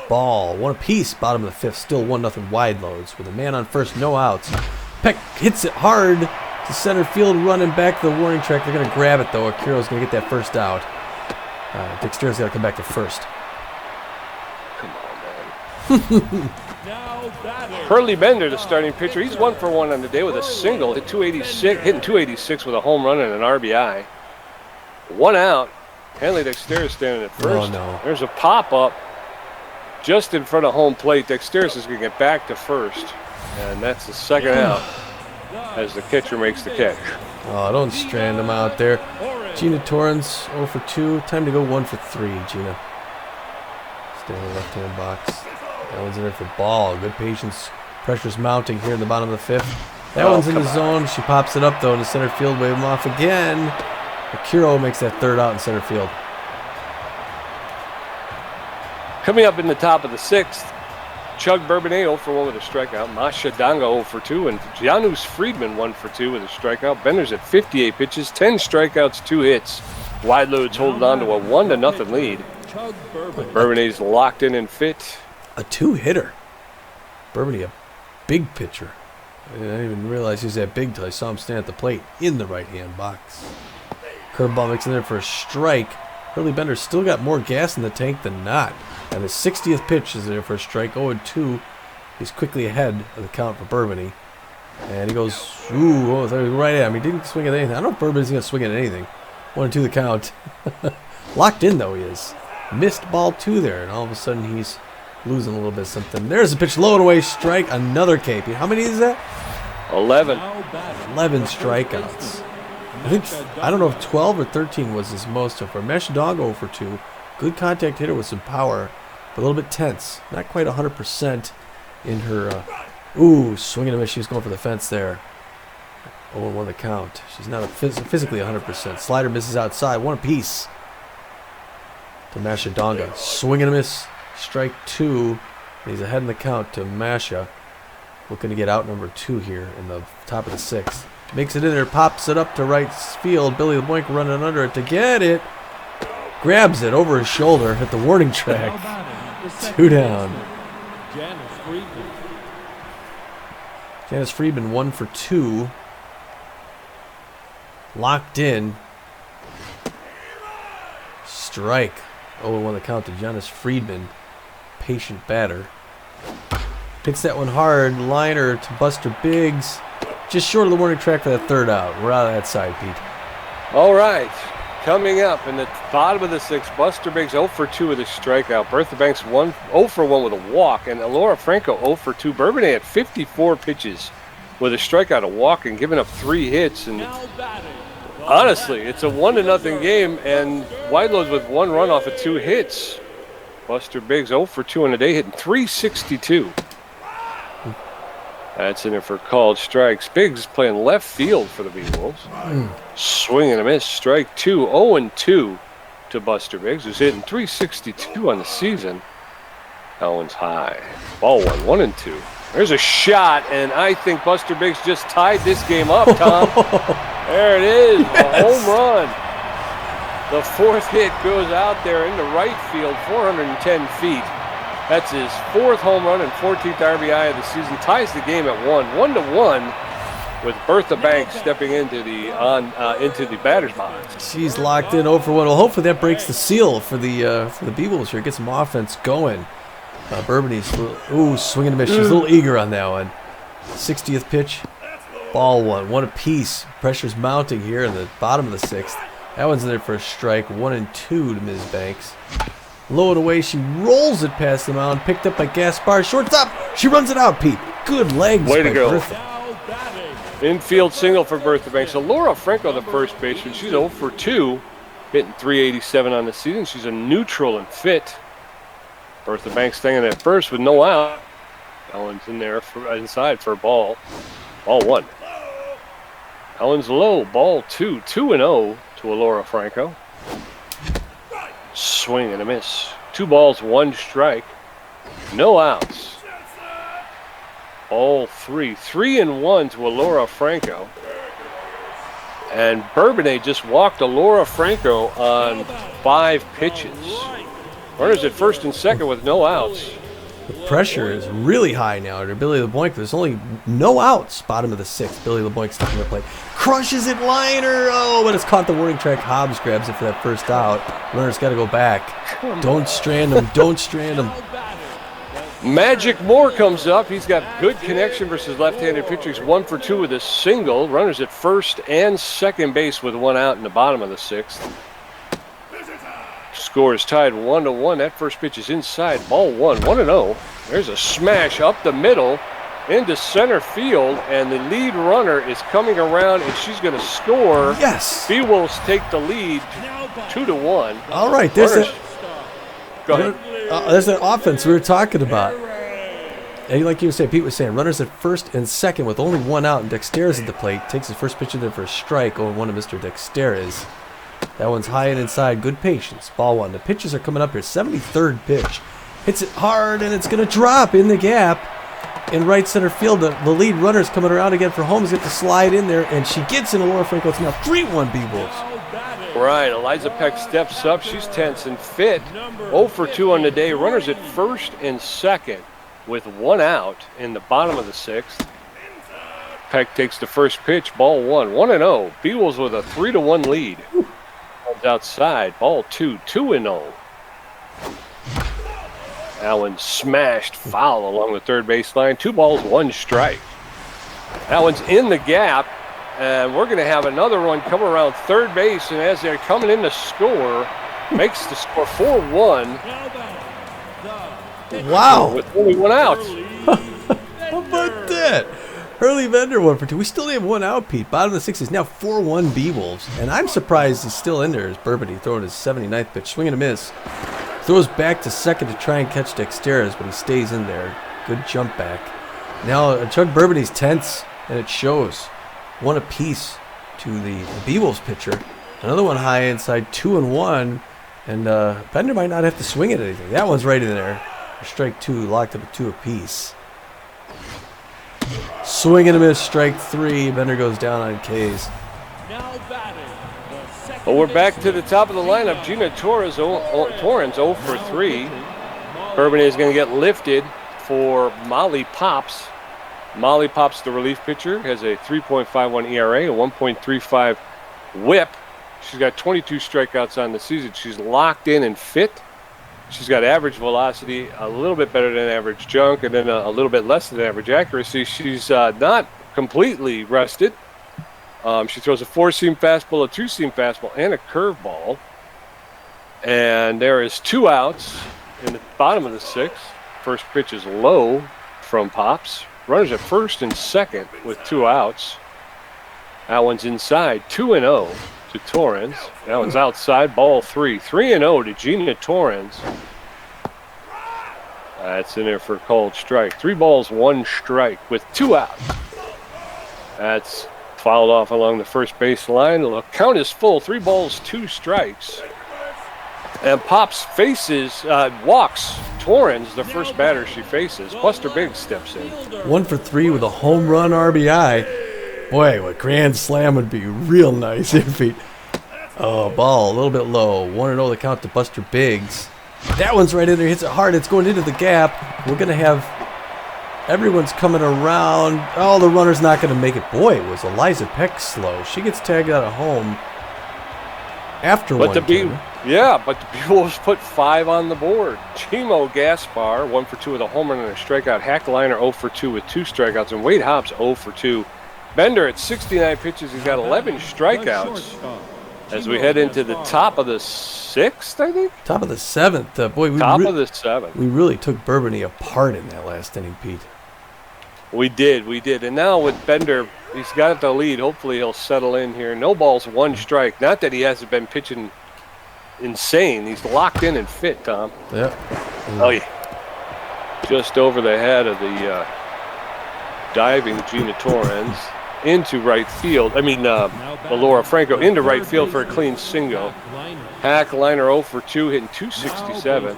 ball. One apiece, bottom of the fifth. Still 1-0 Wideloads with a man on first, no outs. Peck hits it hard to center field, running back to the warning track. They're going to grab it, though. Akiro's going to get that first out. Dexter's got to come back to first. Come on, man. Hurley Bender, the starting pitcher. He's 1 for 1 on the day with a single. Hit 286, hitting 286 with a home run and an RBI. 1 out. Hanley Dexter standing at first. Oh, no. There's a pop-up just in front of home plate. Dexter is going to get back to first. And that's the second out as the catcher makes the catch. Oh, don't strand him out there. Gina Torrens 0 for 2. Time to go 1 for 3, Gina. Stay in the left-hand box. That one's in there for ball. Good patience. Pressure's mounting here in the bottom of the fifth. That one's in the zone. She pops it up, though, in the center field. Wave him off again. Akiro makes that third out in center field. Coming up in the top of the sixth, Chug Bourbonnais 0 for 1 with a strikeout. Masha Donga 0 for 2. And Janusz Friedman 1 for 2 with a strikeout. Bender's at 58 pitches, 10 strikeouts, 2 hits. Wideloads holding on to a 1-0 lead. Bourbonnais locked in and fit. A 2-hitter. Bourbonnais, a big pitcher. I didn't even realize he was that big till I saw him stand at the plate in the right-hand box. Curveball makes in there for a strike. Hurley Bender's still got more gas in the tank than not. And the 60th pitch is there for a strike. 0-2. He's quickly ahead of the count for Bourbonnais. And he goes, ooh, right at him. He didn't swing at anything. I don't know if Bourbonnais going to swing at anything. 1-2 the count. Locked in, though, he is. Missed ball 2 there. And all of a sudden, he's losing a little bit of something. There's a pitch, low and away, strike. Another KP. How many is that? 11. 11 strikeouts. I don't know if 12 or 13 was his most so far. Mesh Dog 0 for 2. Good contact hitter with some power, but a little bit tense. Not quite 100% in her. Swinging a miss. She was going for the fence there. 0-1 the count. She's not physically 100%. Slider misses outside. 1 apiece to Masha Donga. Swing and a miss. Strike 2. He's ahead in the count to Masha. Looking to get out number 2 here in the top of the 6th. Makes it in there, pops it up to right field. Billy LeBoink running under it to get it. Grabs it over his shoulder at the warning track. 2 down. Janice Friedman 1 for 2. Locked in. Strike. 0-1 the count to Janice Friedman. Patient batter. Hits that one hard. Liner to Buster Biggs. Just short of the warning track for that third out. We're out of that side, Pete. All right. Coming up in the bottom of the 6th, Buster Biggs 0 for 2 with a strikeout. Bertha Banks 0 for 1 with a walk. And Elora Franco 0 for 2. Bourbonnais at 54 pitches with a strikeout, a walk, and giving up 3 hits. And honestly, it's a 1-0 game, and Wideloads with 1 run off of 2 hits. Buster Biggs 0 for 2 on the day, hitting 362. That's in there for called strikes. Biggs playing left field for the Beewolves. Swing and a miss. Strike 2. 0-2 to Buster Biggs, who's hitting 362 on the season. That one's high. Ball 1-2. There's a shot, and I think Buster Biggs just tied this game up, Tom. There it is. A home run. The 4th hit goes out there into right field, 410 feet. That's his 4th home run and 14th RBI of the season. Ties the game at 1-1 with Bertha Banks stepping into the batter's box. She's locked in 0 for 1. Well, hopefully that breaks the seal for the Beewolves here. Get some offense going. Bourbonnais, swinging a miss. She's a little eager on that one. 60th pitch, ball 1 apiece. Pressure's mounting here in the bottom of the 6th. That one's in there for a strike. 1-2 to Ms. Banks. Low and away, she rolls it past the mound, picked up by Gaspar. Shortstop, she runs it out, Pete. Good legs. Way to go. Bertha. Infield single for Bertha Banks. Elora Franco, the first baseman, she's 0 for 2, hitting 387 on the season. She's a neutral and fit. Bertha Banks staying at first with no out. Ellen's in there inside for a ball. Ball 1. Ellen's low. Ball 2. 2-0 to Elora Franco. Swing and a miss. 2 balls, 1 strike. No outs. All 3. 3-1 to Elora Franco. And Bourbonnais just walked Elora Franco on 5 pitches. Runners at first and second with no outs. The pressure is really high now under Billy LeBlanc. There's only no outs. Bottom of the sixth. Billy LeBlanc stuck in the plate. Crushes it, liner. Oh, but it's caught the warning track. Hobbs grabs it for that first out. Runner's got to go back. Don't strand him. Don't strand him. Magic Moore comes up. He's got good connection versus left-handed pitcher. He's 1 for 2 with a single. Runners at first and second base with one out in the bottom of the sixth. Score is tied 1-1. That first pitch is inside. Ball 1-0. There's a smash up the middle into center field, and the lead runner is coming around, and she's going to score. Yes. Beewolves take the lead 2-1. All right. There's Go ahead. there's that offense we were talking about. And like you said, Pete was saying, runners at first and second with only one out, and Dexter's at the plate. Takes his first pitch in there for a strike over one of Mr. Dexter's. That one's high and inside. Good patience. Ball one. The pitches are coming up here. 73rd pitch. Hits it hard, and it's going to drop in the gap in right center field. The lead runner's coming around again for home. He's got to slide in there, and she gets in. Elora Franco. It's now 3-1 Beewolves. Right. Eliza Peck steps up. She's tense and fit. 0 for 2 on the day. Runners at first and second with one out in the bottom of the sixth. Peck takes the first pitch. Ball 1-0. Beewolves with a 3-1 lead. Outside, ball 2-0. Allen smashed foul along the third base line. 2 balls, 1 strike. Allen's in the gap, and we're going to have another one come around third base, and as they're coming in to score, makes the score 4-1. Wow. With only one out. How about that? Hurley Bender 1 for 2. We still have one out, Pete. Bottom of the sixth is now 4-1 Beewolves. And I'm surprised he's still in there as Burbity throwing his 79th pitch. Swing and a miss. Throws back to second to try and catch Dexter's, but he stays in there. Good jump back. Now Chuck Burbity's tense, and it shows. One apiece to the Beewolves pitcher. Another one high inside, 2-1. And Bender might not have to swing at anything. That one's right in there. Strike 2, locked up at 2 apiece. Swing and a miss, strike 3. Bender goes down on K's. Well, we're back to the top of the lineup. Gina Torrens 0 for 3. Bourbon is going to get lifted for Molly Pops. Molly Pops, the relief pitcher, has a 3.51 ERA, a 1.35 whip. She's got 22 strikeouts on the season. She's locked in and fit. She's got average velocity, a little bit better than average junk, and then a little bit less than average accuracy. She's not completely rested. She throws a 4-seam fastball, a 2-seam fastball, and a curveball. And there is 2 outs in the bottom of the sixth. First pitch is low from Pops. Runners at first and second with 2 outs. That one's inside, 2-0. To Torrens. That one's outside, ball 3. 3-0 to Gina Torrens. That's in there for a called strike. 3 balls, 1 strike with 2 outs. That's fouled off along the first base line. The count is full. 3 balls, 2 strikes. And Pops walks Torrens, the first batter she faces. Buster Biggs steps in. 1 for 3 with a home run RBI. Boy, what grand slam would be real nice if he... Oh, ball a little bit low. 1-0 the count to Buster Biggs. That one's right in there. Hits it hard. It's going into the gap. We're going to have... Everyone's coming around. Oh, the runner's not going to make it. Boy, was Eliza Peck slow. She gets tagged out of home after but one. But the Beewolves put 5 on the board. Chimo Gaspar, 1 for 2 with a home run and a strikeout. Hackliner 0 for 2 with 2 strikeouts. And Wade Hobbs 0 for 2. Bender at 69 pitches. He's got 11 strikeouts as we head into the top of the 6th, I think? Top of the 7th. Boy, top of the 7th. We really took Burbity apart in that last inning, Pete. We did. And now with Bender, he's got the lead. Hopefully he'll settle in here. No balls, 1 strike. Not that he hasn't been pitching insane. He's locked in and fit, Tom. Yeah. Oh, yeah. Just over the head of the diving Gina Torrens. Into right field. Elora Franco into right field for a clean single. Hackliner 0 for 2, hitting 267.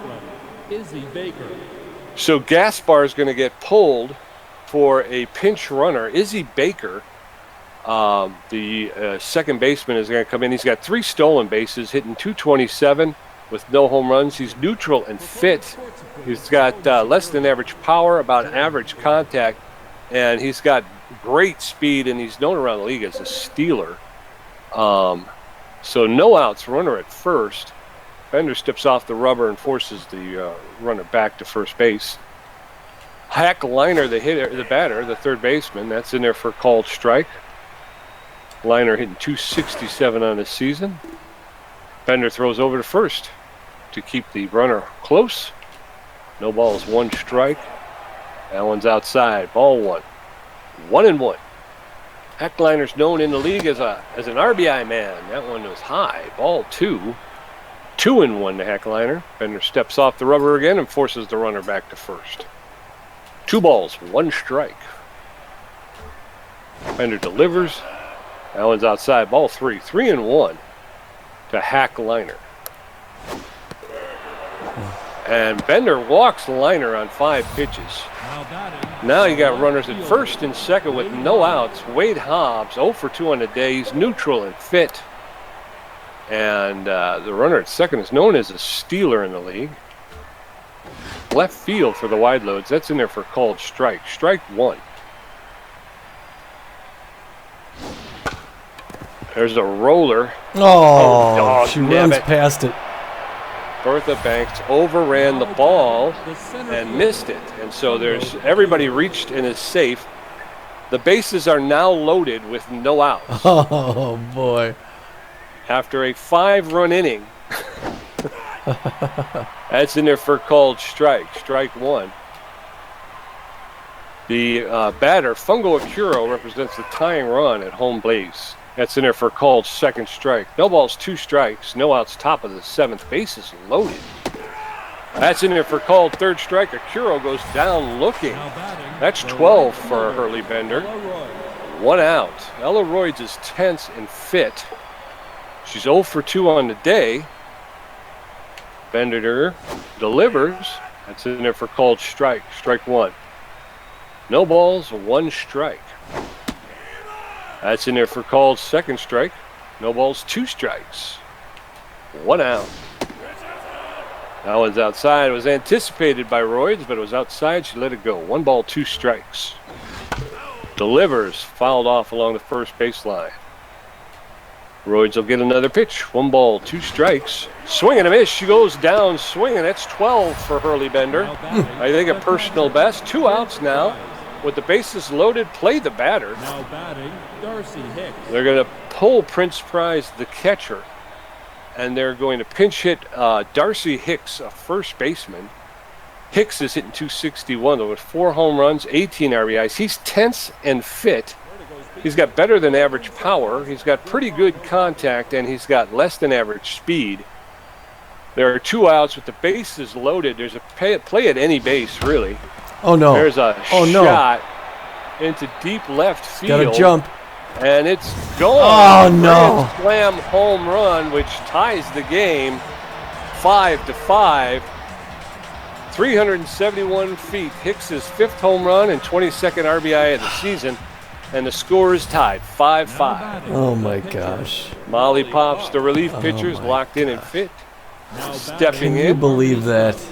So Gaspar is going to get pulled for a pinch runner. Izzy Baker, the second baseman, is going to come in. He's got 3 stolen bases, hitting 227. with no home runs. He's neutral and fit. He's got less than average power, about average contact, and he's got great speed, and he's known around the league as a stealer. So no outs, runner at first. Bender steps off the rubber and forces the runner back to first base. Hack Liner, the batter, the third baseman, that's in there for a called strike. Liner hitting 267 on the season. Bender throws over to first to keep the runner close. No balls, 1 strike. That one's outside. Ball 1. 1-1. Hackliner's known in the league as an RBI man. That one was high. Ball 2. 2-1 to Hackliner. Bender steps off the rubber again and forces the runner back to first. 2 balls, 1 strike. Bender delivers. That one's outside. Ball 3. 3-1 to Hackliner. And Bender walks Liner on 5 pitches. Now you got runners at first and second with no outs. Wade Hobbs 0 for 2 on the day. He's neutral and fit. And the runner at second is known as a stealer in the league. Left field for the Wideloads. That's in there for called strike. Strike 1. There's a roller. Oh, she runs past it. Bertha Banks overran the ball and missed it. And so everybody reached and is safe. The bases are now loaded with no outs. Oh, boy. After a 5-run inning. That's in there for called strike. Strike 1. The batter, Fungo Akuro, represents the tying run at home base. That's in there for called second strike. No balls, 2 strikes. No outs, top of the 7th. Bases loaded. That's in there for called third strike. Akuro goes down looking. That's 12 for Hurley Bender. 1 out. Elora is tense and fit. She's 0 for 2 on the day. Bender delivers. That's in there for called strike. Strike 1. No balls, 1 strike. That's in there for called second strike. No balls, 2 strikes. 1 out. That one's outside. It was anticipated by Royds, but it was outside. She let it go. 1 ball, 2 strikes. Delivers. Fouled off along the first baseline. Royds will get another pitch. 1 ball, 2 strikes. Swing and a miss. She goes down swinging. That's 12 for Hurley Bender. I think a personal best. 2 outs now. With the bases loaded, play the batter. Now batting, Darcy Hicks. They're going to pull Prince Prize, the catcher, and they're going to pinch hit Darcy Hicks, a first baseman. Hicks is hitting 261 though with 4 home runs, 18 RBIs. He's tense and fit. He's got better than average power. He's got pretty good contact, and he's got less than average speed. There are 2 outs with the bases loaded. There's a play at any base, really. Oh, no. There's a shot into deep left field. Got to jump. And it's gone. Oh, no. Grand slam home run, which ties the game 5-5. 371 feet. Hicks' 5th home run and 22nd RBI of the season. And the score is tied 5-5. Oh, my gosh. Molly Pops, the relief pitchers, locked in and fit. Stepping Can in. you believe that?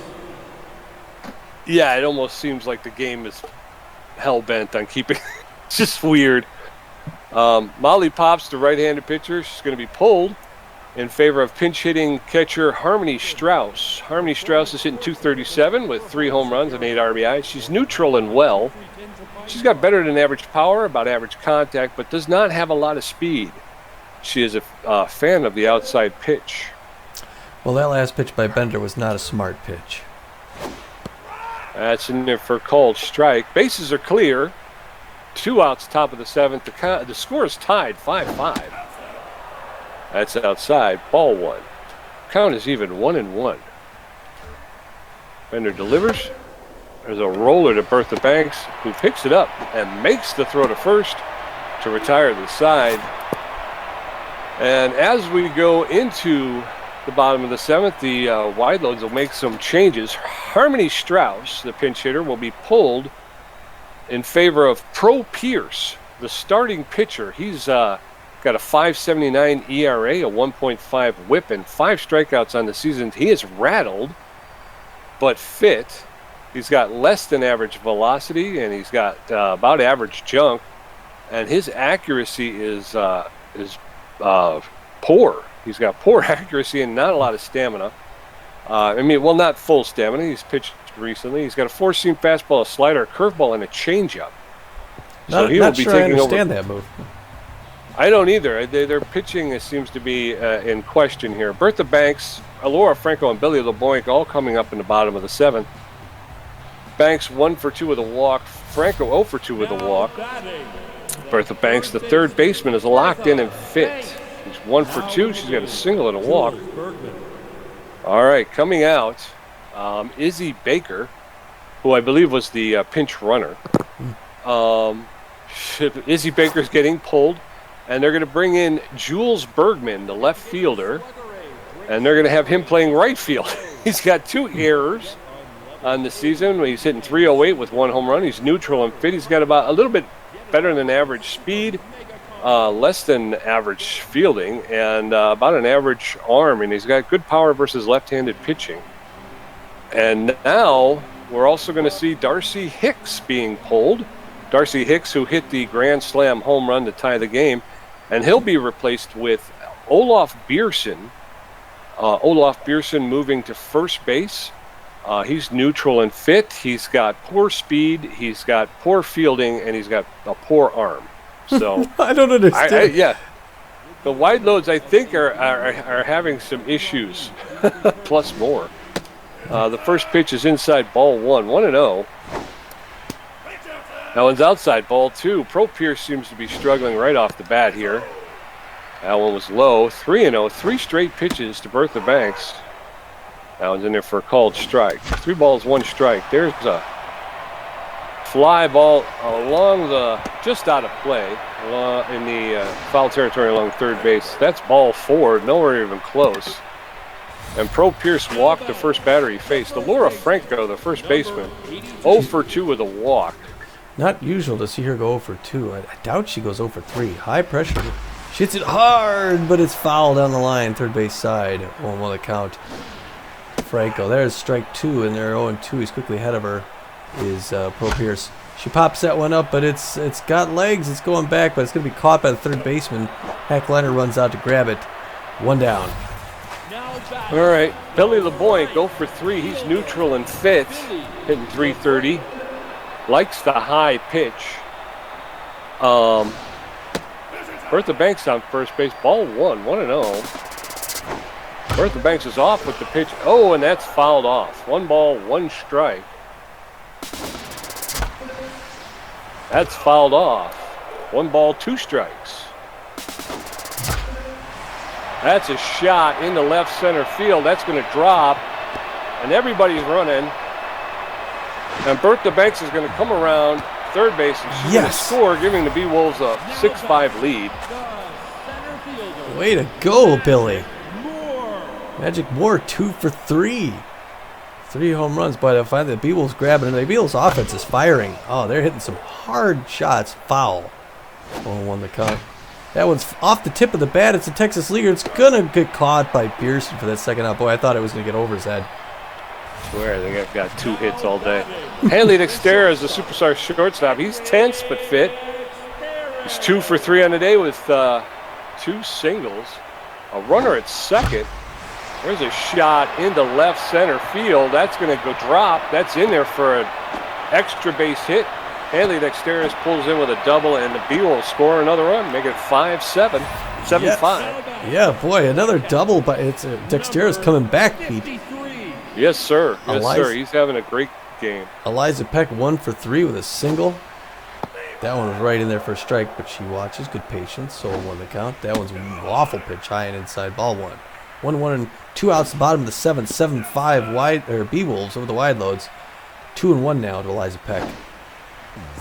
Yeah, it almost seems like the game is hell-bent on keeping it's just weird. Molly Pops, the right-handed pitcher, she's going to be pulled in favor of pinch-hitting catcher Harmony Strauss. Harmony Strauss is hitting 237 with 3 home runs and 8 RBIs. She's neutral and well. She's got better than average power, about average contact, but does not have a lot of speed. She is a fan of the outside pitch. Well, that last pitch by Bender was not a smart pitch. That's in there for called strike. Bases are clear. 2 outs, top of the 7th. The score is tied 5-5. That's outside. Ball 1. Count is even 1-1. Bender delivers. There's a roller to Bertha Banks, who picks it up and makes the throw to first to retire the side. And as we go into the bottom of the 7th, the Wideloads will make some changes. Harmony Strauss, the pinch hitter, will be pulled in favor of Pro Pierce, the starting pitcher. He's got a 5.79 ERA, a 1.5 WHIP, and 5 strikeouts on the season. He is rattled, but fit. He's got less than average velocity, and he's got about average junk. And his accuracy is poor. He's got poor accuracy and not a lot of stamina. Not full stamina. He's pitched recently. He's got a 4-seam fastball, a slider, a curveball, and a changeup. So he will be sure taking I understand over. that move. I don't either. Their pitching seems to be in question here. Bertha Banks, Elora, Franco, and Billy LeBoink all coming up in the bottom of the 7th. Banks 1 for 2 with a walk. Franco 0 for 2 with a walk. Bertha Banks, the third baseman, is locked in and fit. She's 1 for 2. She's got a single and a walk. All right, coming out, Izzy Baker, who I believe was the pinch runner. Izzy Baker's getting pulled, and they're going to bring in Jules Bergman, the left fielder, and they're going to have him playing right field. He's got 2 errors on the season. He's hitting .308 with 1 home run. He's neutral and fit. He's got about a little bit better than average speed, less than average fielding, and about an average arm, and he's got good power versus left-handed pitching. And now we're also going to see Darcy Hicks being pulled. Darcy Hicks, who hit the grand slam home run to tie the game, and he'll be replaced with Olaf Bierson. Olaf Bierson moving to first base. He's neutral and fit. He's got poor speed. He's got poor fielding, and he's got a poor arm. So I don't understand. The Wideloads, I think, are having some issues, plus more. The first pitch is inside ball 1, 1-0. That one's outside ball 2. Pro Pierce seems to be struggling right off the bat here. That one was low, 3-0. 3 straight pitches to Bertha Banks. That one's in there for a called strike. 3 balls, 1 strike. There's a fly ball along just out of play in the foul territory along third base. That's ball 4, nowhere even close. And Pro Pierce walked the first batter he faced. Elora Franco, the first baseman, 0 for 2 with a walk. Not usual to see her go 0 for 2. I doubt she goes 0 for 3. High pressure. She hits it hard, but it's foul down the line, third base side. 1-1 the count. Franco, there's strike 2, and they're 0-2. He's quickly ahead of her. Is Pro Pierce. She pops that one up, but it's got legs. It's going back, but it's going to be caught by the third baseman. Heckliner runs out to grab it. 1 down. All right, Billy LeBoink, 0 for 3. He's neutral and fit, hitting .330. Likes the high pitch. Bertha Banks on first base. Ball 1, 1-0. Bertha Banks is off with the pitch. Oh, and that's fouled off. 1 ball, 1 strike. That's fouled off. 1 ball, 2 strikes. That's a shot into left center field. That's going to drop, and everybody's running. And Bertha Banks is going to come around third base, and she's going to score, giving the Beewolves a 6-5 lead. Way to go, Billy. Magic Moore, 2 for 3. 3 home runs, but I find that Beewolves grabbing it. The Beewolves offense is firing. Oh, they're hitting some hard shots. Foul. 1-1 the count. That one's off the tip of the bat. It's a Texas leaguer. It's going to get caught by Pearson for that second out. Boy, I thought it was going to get over his head. I swear, they got 2 hits all day. Hanley Dexter is the superstar shortstop. He's tense but fit. He's 2 for 3 on the day with 2 singles. A runner at second. There's a shot into left center field. That's going to go drop. That's in there for an extra base hit. Hanley Dexteris pulls in with a double, and the Beewolves score another run, make it 5-7, 7-5. Yeah, boy, another double, but it's Dexteris coming back, Pete. Yes, sir. Yes, sir. He's having a great game. Eliza Peck 1 for 3 with a single. That one was right in there for a strike, but she watches. Good patience, so 1 the count. That one's an awful pitch, high and inside, ball 1. 1-1 and 2 outs, the bottom of the 7th, 7-5 Beewolves over the Wideloads. 2-1 now to Eliza Peck.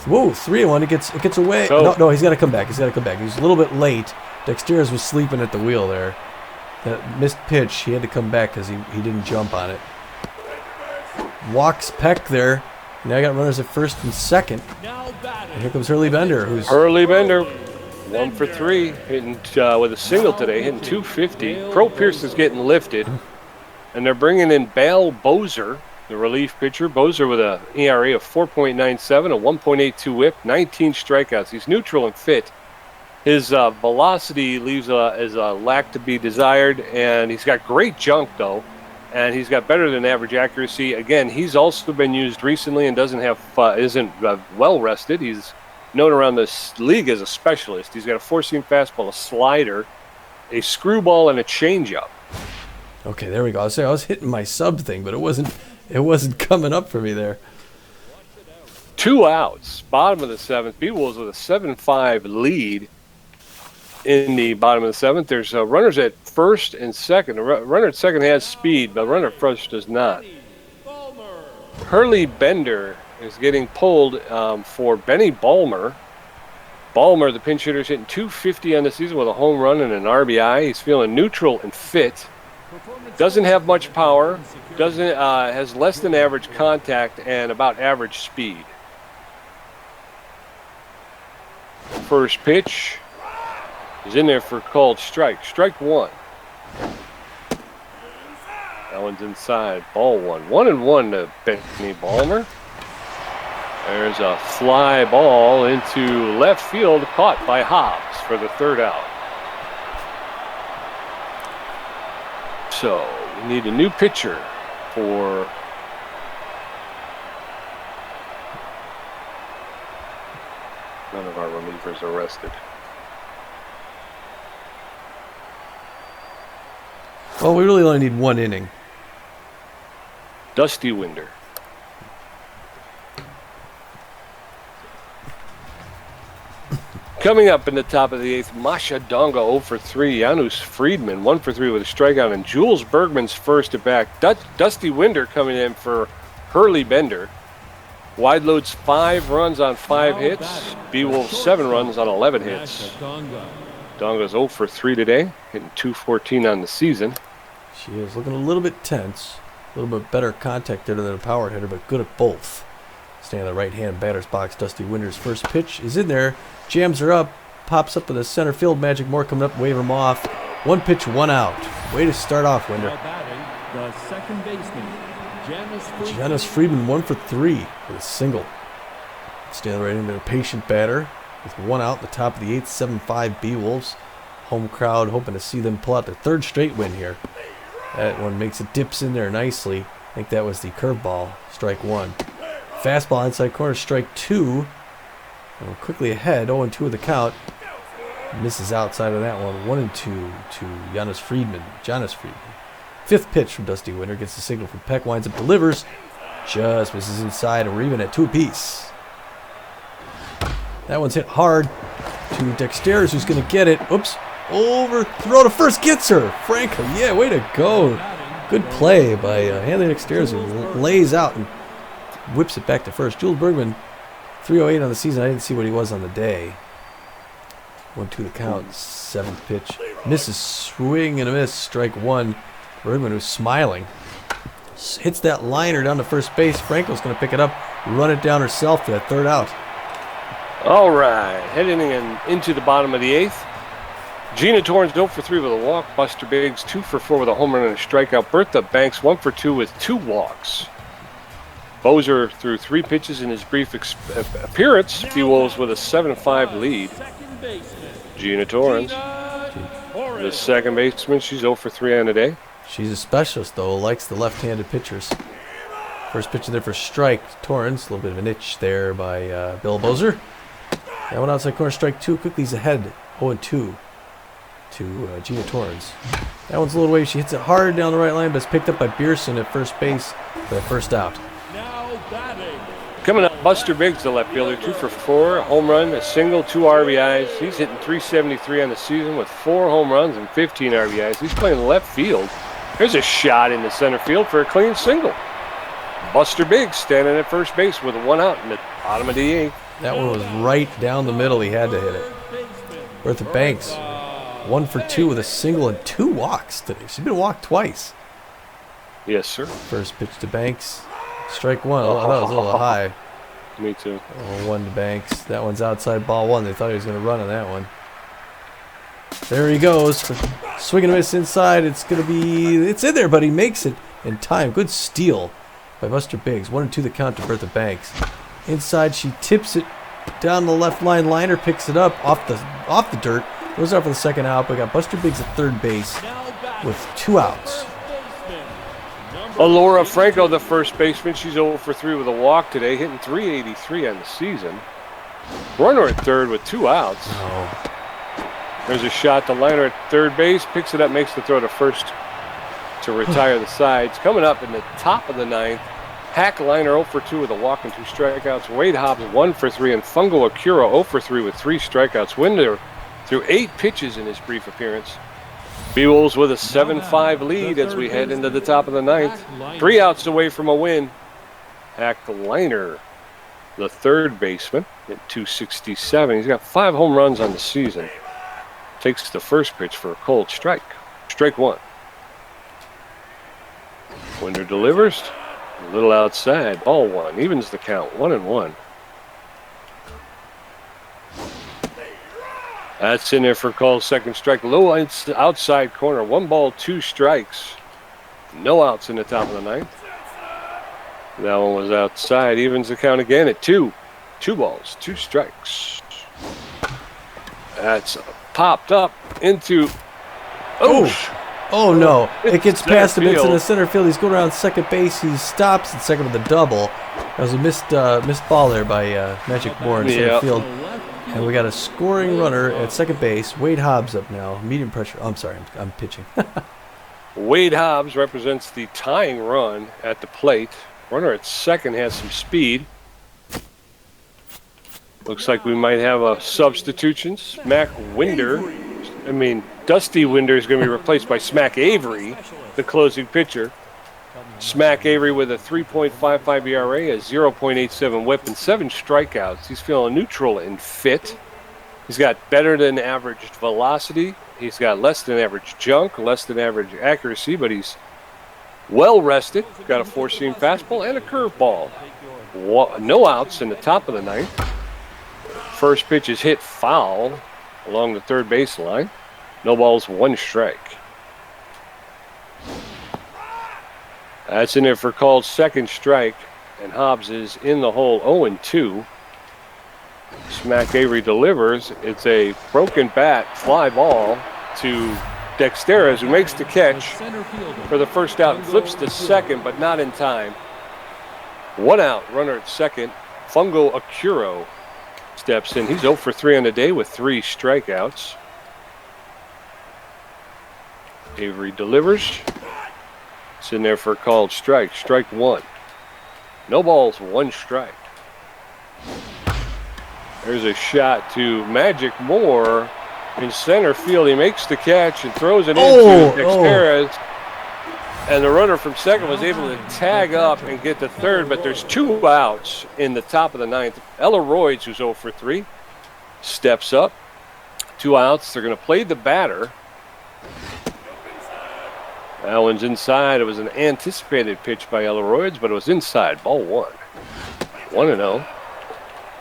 Whoa, 3-1. It gets away. No, he's got to come back. He was a little bit late. Dexteris was sleeping at the wheel there. That missed pitch, he had to come back because he didn't jump on it. Walks Peck there. Now I got runners at first and second. And here comes Hurley Bender, 1 for 3, hitting with a single today, hitting 250. Pro Pearson's getting lifted, and they're bringing in Bal Bozer, the relief pitcher. Bozer with an ERA of 4.97, a 1.82 whip, 19 strikeouts. He's neutral and fit. His velocity leaves as a lack to be desired, and he's got great junk, though, and he's got better than average accuracy. Again, he's also been used recently and isn't well rested. He's known around this league as a specialist. He's got a four-seam fastball, a slider, a screwball, and a changeup. Okay, there we go. I was hitting my sub thing, but it wasn't coming up for me there. 2 outs, bottom of the 7th. Beewolves with a 7-5 lead in the bottom of the 7th. There's runners at first and second. The runner at second has speed, but the runner at first does not. Hurley Bender is getting pulled for Benny Balmer. Balmer, the pinch hitter, is hitting 250 on the season with a home run and an RBI. He's feeling neutral and fit. Doesn't have much power. Has less than average contact and about average speed. First pitch is in there for called strike. Strike 1. That one's inside. Ball 1. 1-1 to Benny Balmer. There's a fly ball into left field, caught by Hobbs for the 3rd out. So we need a new pitcher for none of our relievers are rested. Well, we really only need 1 inning. Dusty Winder. Coming up in the top of the 8th, Masha Donga 0 for 3. Janusz Friedman 1 for 3 with a strikeout, and Jules Bergman's first at bat. Dusty Winder coming in for Hurley Bender. Wideloads 5 runs on 5 hits. Beewolves 7 runs on 11 hits. Donga's 0 for 3 today, hitting 214 on the season. She is looking a little bit tense. A little bit better contact hitter than a power hitter, but good at both. Staying in the right-hand batter's box, Dusty Winder's first pitch is in there. Jams her up, pops up in the center field. Magic Moore coming up, wave him off. 1 pitch, 1 out. Way to start off, Winder. The second baseman, Janusz Friedman 1 for 3 with a single. Staying right into a patient batter with 1 out. The top of the 8th, 7-5 Beewolves. Home crowd hoping to see them pull out their 3rd straight win here. That one makes it, dips in there nicely. I think that was the curveball. Strike 1. Fastball inside corner, strike 2. And we're quickly ahead, 0-2 with the count. Misses outside of that one, 1-2 to Janusz Friedman. 5th pitch from Dusty Winder, gets the signal from Peck, winds up, delivers. Just misses inside, and we're even at 2 apiece. That one's hit hard to Dexter's, who's going to get it. Oops, overthrow to first, gets her. Franco, yeah, way to go. Good play by Hanley Dexter's, who lays out and whips it back to first. Jules Bergman, 308 on the season. I didn't see what he was on the day. 1-2 the count. 7th pitch. Misses, swing and a miss. Strike 1. Bergman, who's smiling, hits that liner down to first base. Franco's going to pick it up, run it down herself for that 3rd out. All right, heading into the bottom of the 8th. Gina Torrance 0 for 3 with a walk. Buster Biggs 2 for 4 with a home run and a strikeout. Bertha Banks 1 for 2 with 2 walks. Bozer threw 3 pitches in his brief appearance. Beewolves with a 7-5 lead. Gina Torrance, the second baseman. She's 0 for 3 on the day. She's a specialist, though. Likes the left-handed pitchers. First pitch there for strike. Torrance, a little bit of an itch there by Bill Bozer. That one outside corner, strike 2. Quickly's ahead, 0-2 to Gina Torrance. That one's a little wave. She hits it hard down the right line, but it's picked up by Beerson at first base for the 1st out. Coming up, Buster Biggs, the left fielder, 2 for 4, a home run, a single, 2 RBIs. He's hitting 373 on the season with 4 home runs and 15 RBIs. He's playing left field. There's a shot in the center field for a clean single. Buster Biggs standing at first base with 1 out in the bottom of the 8th. That one was right down the middle. He had to hit it. Bertha Banks, 1 for 2 with a single and 2 walks today. She's been walked twice. Yes, sir. First pitch to Banks. Strike 1. Oh, that was a little high. Me too. 1 to Banks. That one's outside, ball 1. They thought he was going to run on that one. There he goes. Swing and a miss inside. It's in there, but he makes it in time. Good steal by Buster Biggs. 1 and 2 the count to Bertha Banks. Inside, she tips it down the left line. Liner picks it up off the dirt. Goes out for the second out. We got Buster Biggs at third base with 2 outs. Elora Franco, the first baseman. She's 0 for 3 with a walk today, hitting .383 on the season. Runner at third with 2 outs. Oh. There's a shot to Liner at third base. Picks it up, makes the throw to first to retire the sides. Coming up in the top of the 9th, Hack Liner 0 for 2 with a walk and 2 strikeouts. Wade Hobbs 1 for 3, and Fungo Akira 0 for 3 with 3 strikeouts. Winder threw 8 pitches in his brief appearance. Beewolves with a 7-5 lead as we head into the top of the 9th. 3 outs away from a win. Hack Liner, the third baseman, at .267. He's got 5 home runs on the season. Takes the first pitch for a cold strike. Strike 1. Winder delivers. A little outside. Ball 1. Evens the count. 1 and 1. That's in there for call. Second strike. Low outside corner. 1 ball, 2 strikes. No outs in the top of the 9th. That one was outside. Evens the count again at 2. 2 balls, 2 strikes. That's popped up into. Oh no! It gets past him. It's in the field. center field. He's going around second base. He stops at second with a double. That was a missed ball there by Magic Moore in center field. And we got a scoring runner at second base. Wade Hobbs up now. Medium pressure. Oh, I'm sorry. I'm pitching. Wade Hobbs represents the tying run at the plate. Runner at second has some speed. Looks like we might have a substitution. Dusty Winder is going to be replaced by Smack Avery, the closing pitcher. Smack Avery with a 3.55 ERA, a 0.87 whip, and 7 strikeouts. He's feeling neutral and fit. He's got better than average velocity. He's got less than average junk, less than average accuracy, but he's well rested. Got a 4-seam fastball and a curveball. No outs in the top of the 9th. First pitch is hit foul along the third baseline. No balls, 1 strike. That's in there for called second strike, and Hobbs is in the hole 0-2. Smack Avery delivers. It's a broken bat fly ball to Dexteras, who makes the catch for the first out and flips to second, but not in time. 1 out, runner at second. Fungo Akuro steps in. He's 0 for 3 on the day with 3 strikeouts. Avery delivers. It's in there for a called strike. Strike 1. No balls, 1 strike. There's a shot to Magic Moore in center field. He makes the catch and throws it into Dexteras. And the runner from second was able to tag up and get to third, but there's 2 outs in the top of the 9th. Elora, who's 0 for 3, steps up. 2 outs. They're going to play the batter. That one's inside. It was an anticipated pitch by Elora, but it was inside. Ball 1. 1-0.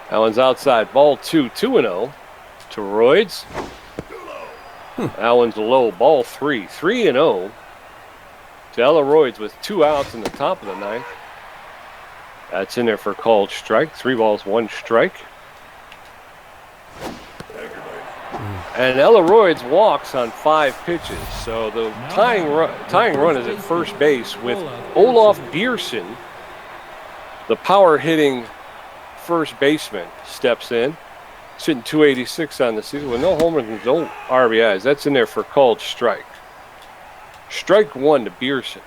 That one's outside. Ball 2. 2-0 to Royds. That one's low. Ball 3. 3-0 to Elora with 2 outs in the top of the 9th. That's in there for a called strike. 3 balls, 1 strike. And Elora walks on 5 pitches. So the tying run is at first base with Olaf Bierson, the power-hitting first baseman, steps in. Sitting .286 on the season with no home runs and no RBIs. That's in there for called strike. Strike 1 to Bierson.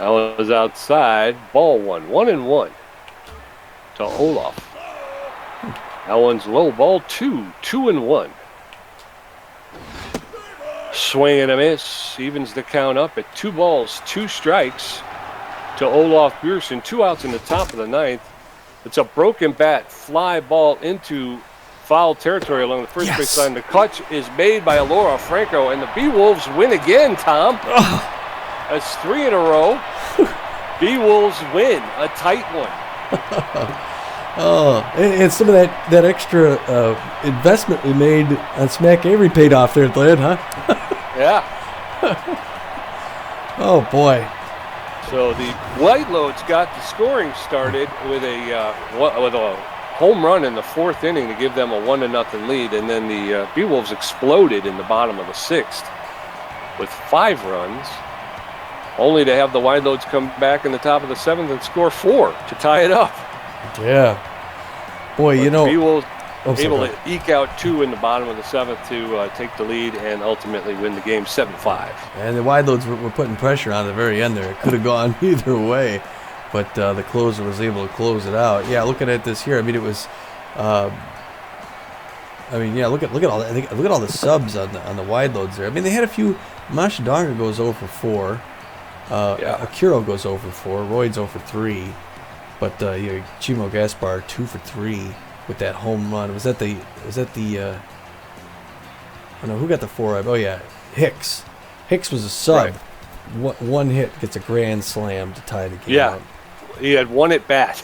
That was outside. Ball 1. 1-1 to Olaf. That one's low. Ball 2. 2-1. Swing and a miss. Evens the count up at 2 balls, 2 strikes to Olaf Bierson. 2 outs in the top of the 9th. It's a broken bat fly ball into foul territory along the first baseline. The catch is made by Elora Franco, and the Beewolves win again, Tom. That's 3 in a row. Beewolves win, a tight one. Oh, and some of that extra investment we made on Smack Avery paid off there at the end, huh? Yeah. Oh, boy. So the Wideloads got the scoring started with a home run in the 4th inning to give them a 1-0 lead, and then the Beewolves exploded in the bottom of the 6th with 5 runs, only to have the Wideloads come back in the top of the 7th and score 4 to tie it up. Yeah. Boy, But Beewolves sorry, able to eke out 2 in the bottom of the 7th to take the lead and ultimately win the game 7-5. And the Wideloads were putting pressure on at the very end there. It could have gone either way, but the closer was able to close it out. Yeah, looking at this here, I mean, it was. Look at all that. Look at all the subs on the Wideloads there. I mean, they had a few. Mashidanga goes 0 for 4. Akiro goes 0 for 4. Royd's 0 for 3. But Chimo Gaspar 2 for 3 with that home run. Was that the? Oh no, who got the 4? Oh yeah, Hicks. Hicks was a sub. Right. One hit gets a grand slam to tie the game. Yeah, up. he had 1 at bat,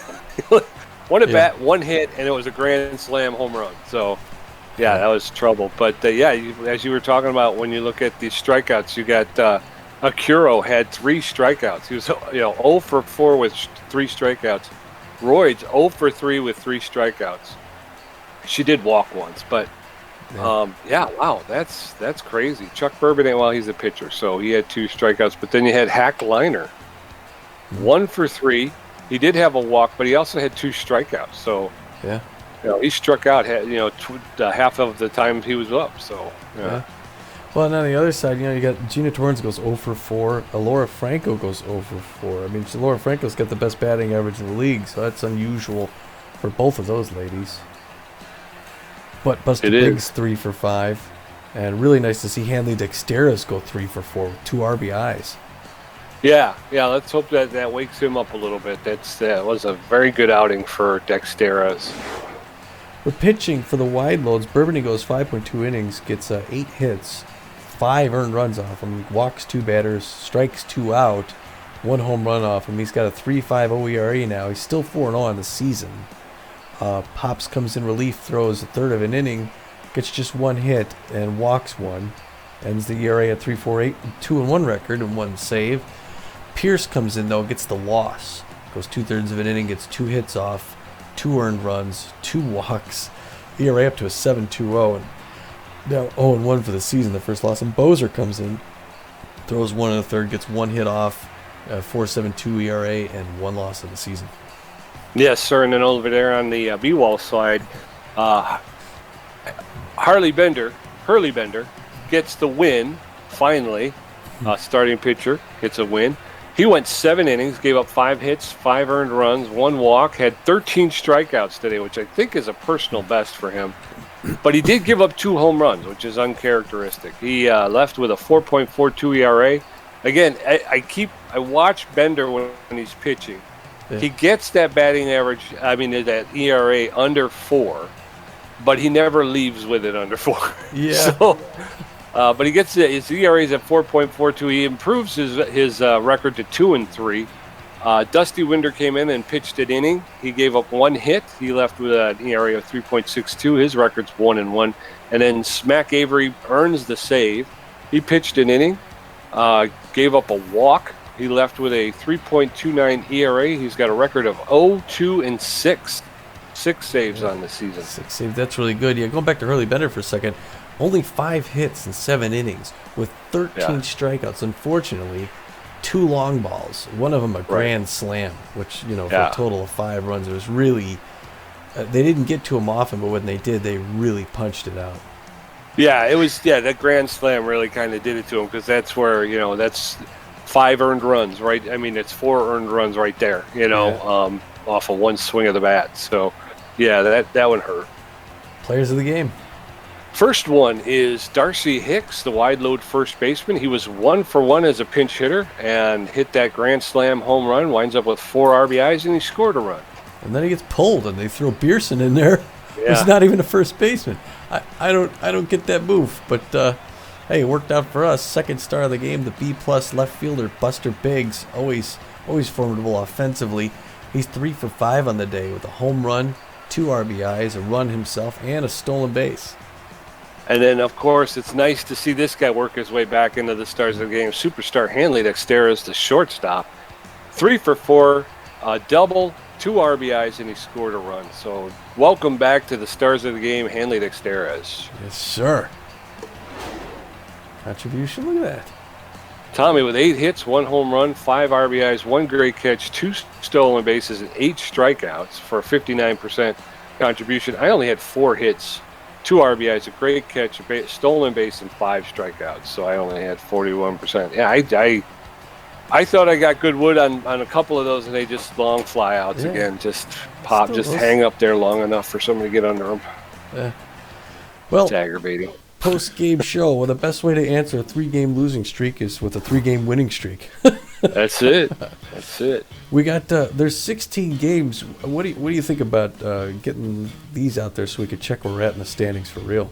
1 at bat, 1 hit, and it was a grand slam home run. So, yeah, that was trouble. But as you were talking about, when you look at the strikeouts, you got Akiro had 3 strikeouts. He was 0 for 4 with 3 strikeouts. Royd's 0 for 3 with 3 strikeouts. She did walk once, but wow, that's crazy. Chuck Bourbon, well, he's a pitcher, so he had 2 strikeouts. But then you had Hack Liner, 1 for 3. He did have a walk, but he also had 2 strikeouts. So he struck out half of the time he was up. So yeah. Well, and on the other side, you got Gina Torrance goes 0 for 4. Elora Franco goes 0 for 4. I mean, Elora Franco's got the best batting average in the league, so that's unusual for both of those ladies. But Buster Biggs 3 for 5. And really nice to see Hanley Dexteras go 3 for 4 with 2 RBIs. Yeah, let's hope that wakes him up a little bit. That was a very good outing for Dexteras. We're pitching for the Wideloads. Bourbon goes 5.2 innings, gets 8 hits, 5 earned runs off him, walks 2 batters, strikes 2 out, 1 home run off him. He's got a 3.50 ERA now. He's still 4-0 on the season. Pops comes in relief, throws a third of an inning, gets just 1 hit and walks 1. Ends the ERA at 3.48, 2-1 record and 1 save. Pierce comes in though, gets the loss. Goes 2/3 of an inning, gets 2 hits off, 2 earned runs, 2 walks. ERA up to a 7.20 and now 0-1 for the season, the first loss. And Bozer comes in, throws 1 1/3, gets 1 hit off, 4.72 ERA and 1 loss of the season. Yes, sir. And then over there on the B-Wall side, Hurley Bender gets the win, finally. Starting pitcher gets a win. He went 7 innings, gave up 5 hits, 5 earned runs, 1 walk, had 13 strikeouts today, which I think is a personal best for him. But he did give up 2 home runs, which is uncharacteristic. He left with a 4.42 ERA. Again, I watch Bender when he's pitching. Yeah. He gets that batting average, that ERA under 4, but he never leaves with it under 4. Yeah. So, but he gets his ERA is at 4.42. He improves his record to 2-3. Dusty Winder came in and pitched an inning. He gave up 1 hit. He left with an ERA of 3.62. His record's 1-1. And then Smack Avery earns the save. He pitched an inning, gave up a walk. He left with a 3.29 ERA. He's got a record of 0-2-6. 6 saves on the season. 6 saves. That's really good. Yeah, going back to Hurley Bender for a second. Only 5 hits in 7 innings with 13 strikeouts. Unfortunately, 2 long balls. One of them a grand slam, which, for a total of 5 runs. It was really, they didn't get to him often, but when they did, they really punched it out. Yeah, it was, that grand slam really kind of did it to him because that's where, that's 5 earned runs, right? I mean, it's 4 earned runs right there, off of 1 swing of the bat. So, that one hurt. Players of the game. First one is Darcy Hicks, the wide load first baseman. He was 1 for 1 as a pinch hitter and hit that grand slam home run, winds up with 4 RBIs, and he scored a run. And then he gets pulled, and they throw Beerson in there. Yeah. He's not even a first baseman. I don't get that move, but hey, it worked out for us. Second star of the game, the B+ left fielder Buster Biggs, always formidable offensively. He's 3 for 5 on the day with a home run, 2 RBIs, a run himself, and a stolen base. And then, of course, it's nice to see this guy work his way back into the stars of the game. Superstar Hanley Dexter is the shortstop. 3 for 4, double, 2 RBIs, and he scored a run. So welcome back to the stars of the game, Hanley Dexteres. Yes, sir. Contribution, look at that. Tommy with 8 hits, 1 home run, 5 RBIs, 1 great catch, 2 stolen bases, and 8 strikeouts for a 59% contribution. I only had 4 hits, 2 RBIs, a great catch, a stolen base, and 5 strikeouts. So I only had 41%. Yeah, I thought I got good wood on a couple of those, and they just long flyouts again. Just pop, Still just those. hang up there long enough for somebody to get under them. Well, It's aggravating. post-game show. Well, the best way to answer a 3-game losing streak is with a 3-game winning streak. That's it. That's it. We got there's 16 games. What do you think about getting these out there so we could check where we're at in the standings for real?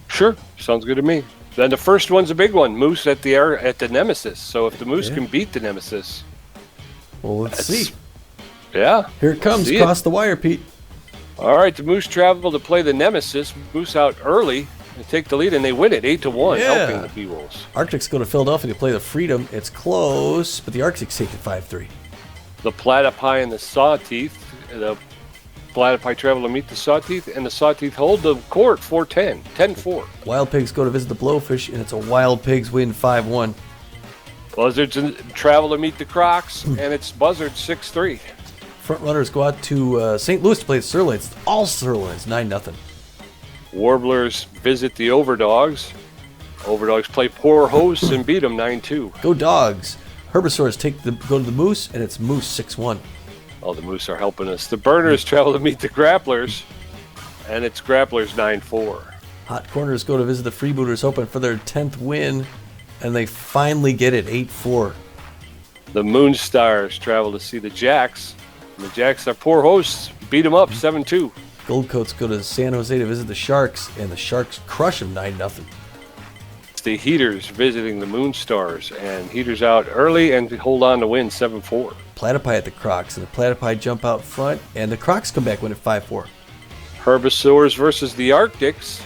Sure, sounds good to me. Then the first one's a big one. Moose at the Nemesis. So if the Moose can beat the Nemesis, Well, let's see. yeah. Here it comes. See Cross the wire, Pete. All right, the Moose travel to play the Nemesis. Moose out early and take the lead, and they win it 8-1, Yeah. helping the Beewolves. Arctics go to Philadelphia to play the Freedom. It's close, but the Arctics take it 5-3. The Platypi and the Sawteeth. The Platypi travel to meet the Sawteeth, and the Sawteeth hold the court 4-10, 10-4. Wild Pigs go to visit the Blowfish, and it's a Wild Pigs win 5-1. Buzzards travel to meet the Crocs, and it's Buzzards 6-3. Front runners go out to St. Louis to play the Sirloins. All Sirloins, 9-0. Warblers visit the Overdogs. Overdogs play poor hosts and beat them 9-2. Go Dogs. Herbisaurs go to the Moose, and it's Moose 6-1. Oh, the Moose are helping us. The Burners travel to meet the Grapplers, and it's Grapplers 9-4. Hot Corners go to visit the Freebooters, hoping for their 10th win, and they finally get it 8-4. The Moonstars travel to see the Jacks, and the Jacks are poor hosts. Beat them up 7-2. Goldcoats go to San Jose to visit the Sharks, and the Sharks crush them 9-0. It's the Heaters visiting the Moonstars, and Heaters out early and hold on to win 7-4. Platypi at the Crocs, and the Platypi jump out front, and the Crocs come back, win at 5-4. Herbisaurs versus the Arctics,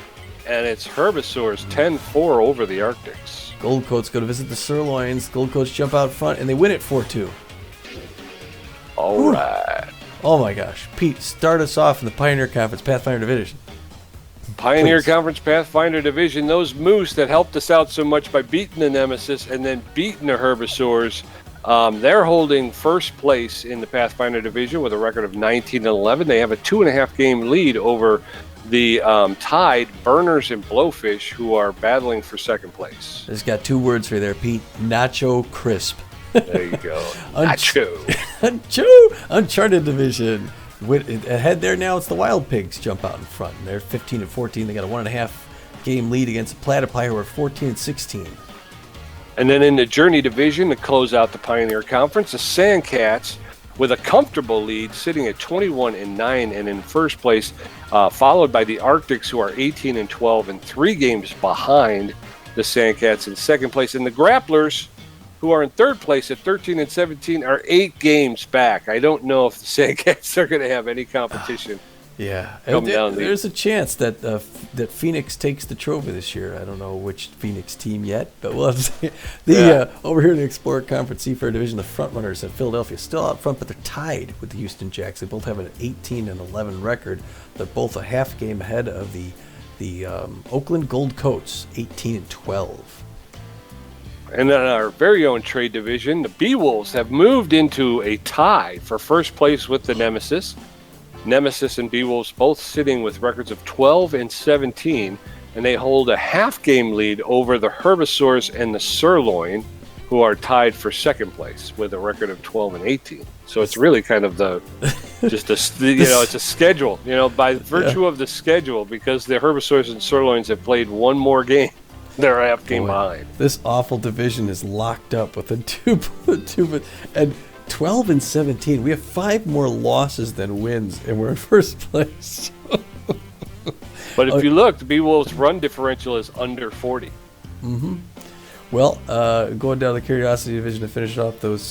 and it's Herbisaurs 10-4 over the Arctics. Goldcoats go to visit the Sirloins. Goldcoats jump out front, and they win it 4-2. All right. Oh my gosh. Pete, start us off in the Pioneer Conference Pathfinder Division. Pioneer Please. Conference Pathfinder Division, those Moose that helped us out so much by beating the Nemesis and then beating the Herbisaurs, they're holding first place in the Pathfinder Division with a record of 19-11. They have a 2.5 game lead over the tied Burners and Blowfish, who are battling for second place. I just got 2 words for you there, Pete. Nacho Crisp. There you go. Nacho. Uncharted Division. Ahead there now, it's the Wild Pigs jump out in front. And they're 15-14. They got a 1.5 game lead against the Platypi, who are 14-16. And then in the Journey Division, to close out the Pioneer Conference, the Sandcats with a comfortable lead, sitting at 21-9 and in first place, followed by the Arctics, who are 18-12 and 3 games behind the Sandcats in second place. And the Grapplers, who are in third place at 13-17, are 8 games back. I don't know if the Sandcats are going to have any competition. Yeah, Down there's a chance that that Phoenix takes the trophy this year. I don't know which Phoenix team yet, but we'll have to see. Over here in the Explorer Conference Seafair Division, the front runners at Philadelphia still out front, but they're tied with the Houston Jacks. They both have an 18-11 record. They're both a half game ahead of the Oakland Gold Coats, 18-12. And then our very own trade division, the Beewolves have moved into a tie for first place with the Nemesis. Nemesis and Beewolves both sitting with records of 12-17, and they hold a half game lead over the Herbisaurs and the Sirloin, who are tied for second place with a record of 12-18. So it's really kind of it's a schedule, by virtue of the schedule, because the Herbisaurs and Sirloins have played one more game. They're a half game behind. This awful division is locked up with a two, and 12-17. We have 5 more losses than wins, and we're in first place. But if you look, the Beewolves' run differential is under 40. Mm-hmm. Well, going down the Curiosity Division to finish off, those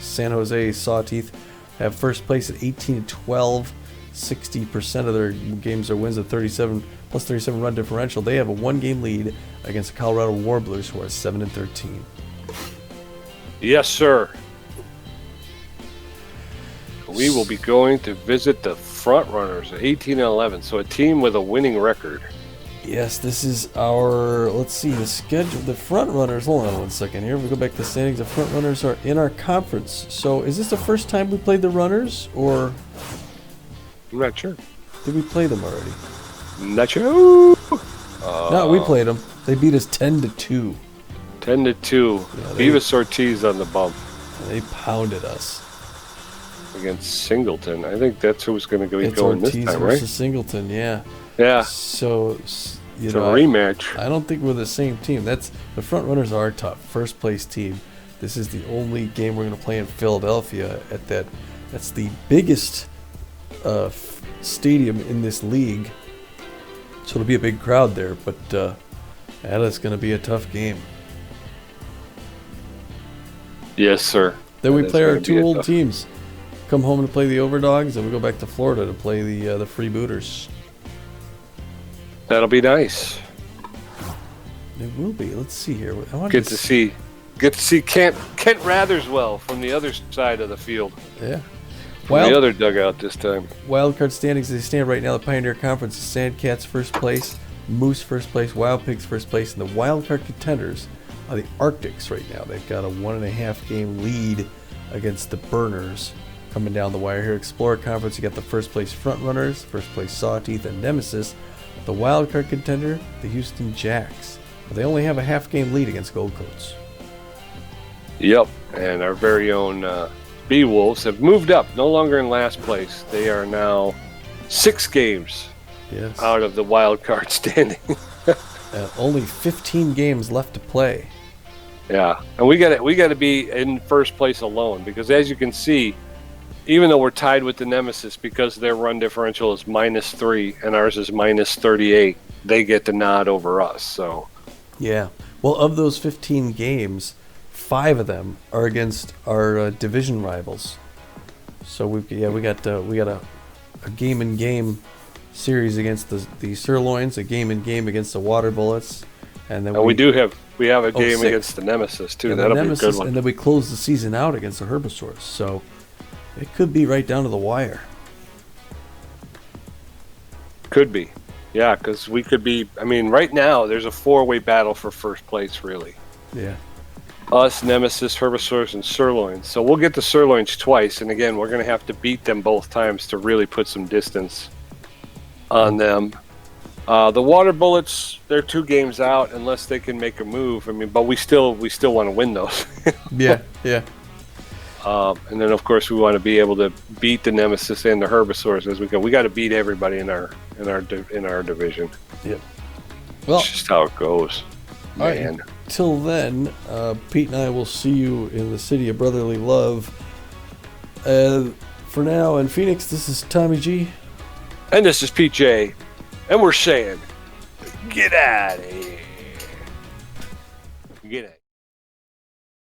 San Jose Sawteeth have first place at 18-12. 60% of their games are wins at 37 plus 37 run differential. They have a 1-game lead against the Colorado Warblers, who are 7-13. Yes, sir. We will be going to visit the front runners, 18-11. So a team with a winning record. Yes, this is our, let's see, the schedule. The front runners, hold on one second here. We go back to the standings. The front runners are in our conference. So is this the first time we played the runners, or I'm not sure. did we play them already? Not sure. No, we played them. They beat us 10-2. 10-2. Beavis Ortiz on the bump They pounded us. against Singleton. I think that's who's going to be It's going Ortiz this time, versus right? Singleton, yeah. Yeah, So, you it's know, a rematch. I don't think we're the same team. That's the front runners are tough. First place team. This is the only game we're going to play in Philadelphia at that. That's the biggest stadium in this league. So it'll be a big crowd there, but that is going to be a tough game. Yes, sir. Then we That is play our gonna be two a old tough- teams. Come home to play the Overdogs, and we go back to Florida to play the Freebooters. That'll be nice. It will be. Let's see here. I want Get to see Kent Ratherswell from the other side of the field. Yeah. From the other dugout this time. Wildcard standings as they stand right now, the Pioneer Conference is Sandcats first place, Moose first place, Wild Pigs first place, and the Wildcard contenders are the Arctics right now. They've got a 1.5 game lead against the Burners coming down the wire here. Explorer Conference, you got the first place front runners, first place Sawteeth and Nemesis. The Wildcard contender, the Houston Jacks. But they only have a half game lead against Gold Coats. Yep, and our very own Beewolves have moved up, no longer in last place. They are now 6 games Yes. out of the wild card standing. Only 15 games left to play. Yeah, and we got to be in first place alone, because as you can see, even though we're tied with the Nemesis, because their run differential is -3 and ours is -38, they get the nod over us. So Yeah. Well, of those 15 games, 5 of them are against our division rivals. So we got a game in game series against the Sirloins, a game in game against the Water Bullets, and then we have a game 6. against the Nemesis too. and That'll the be a Nemesis, good one. and then we close the season out against the Herbisaurs. So it could be right down to the wire. Could be, yeah, because we could be. I mean, right now there's a 4-way battle for first place, really. Yeah. Us, Nemesis, Herbisaurs, and Sirloins. So we'll get the Sirloins twice, and again, we're going to have to beat them both times to really put some distance on them. The Water Bullets, they're 2 games out unless they can make a move. I mean, but we still want to win those. Yeah. Yeah. And then, of course, we want to be able to beat the Nemesis and the Herbisaurs as we go. We got to beat everybody in our division. Yep. Well, It's just how it goes, all right. man. Till then, Pete and I will see you in the city of brotherly love. For now, in Phoenix, this is Tommy G. And this is PJ, and we're saying, get out of here. Get out.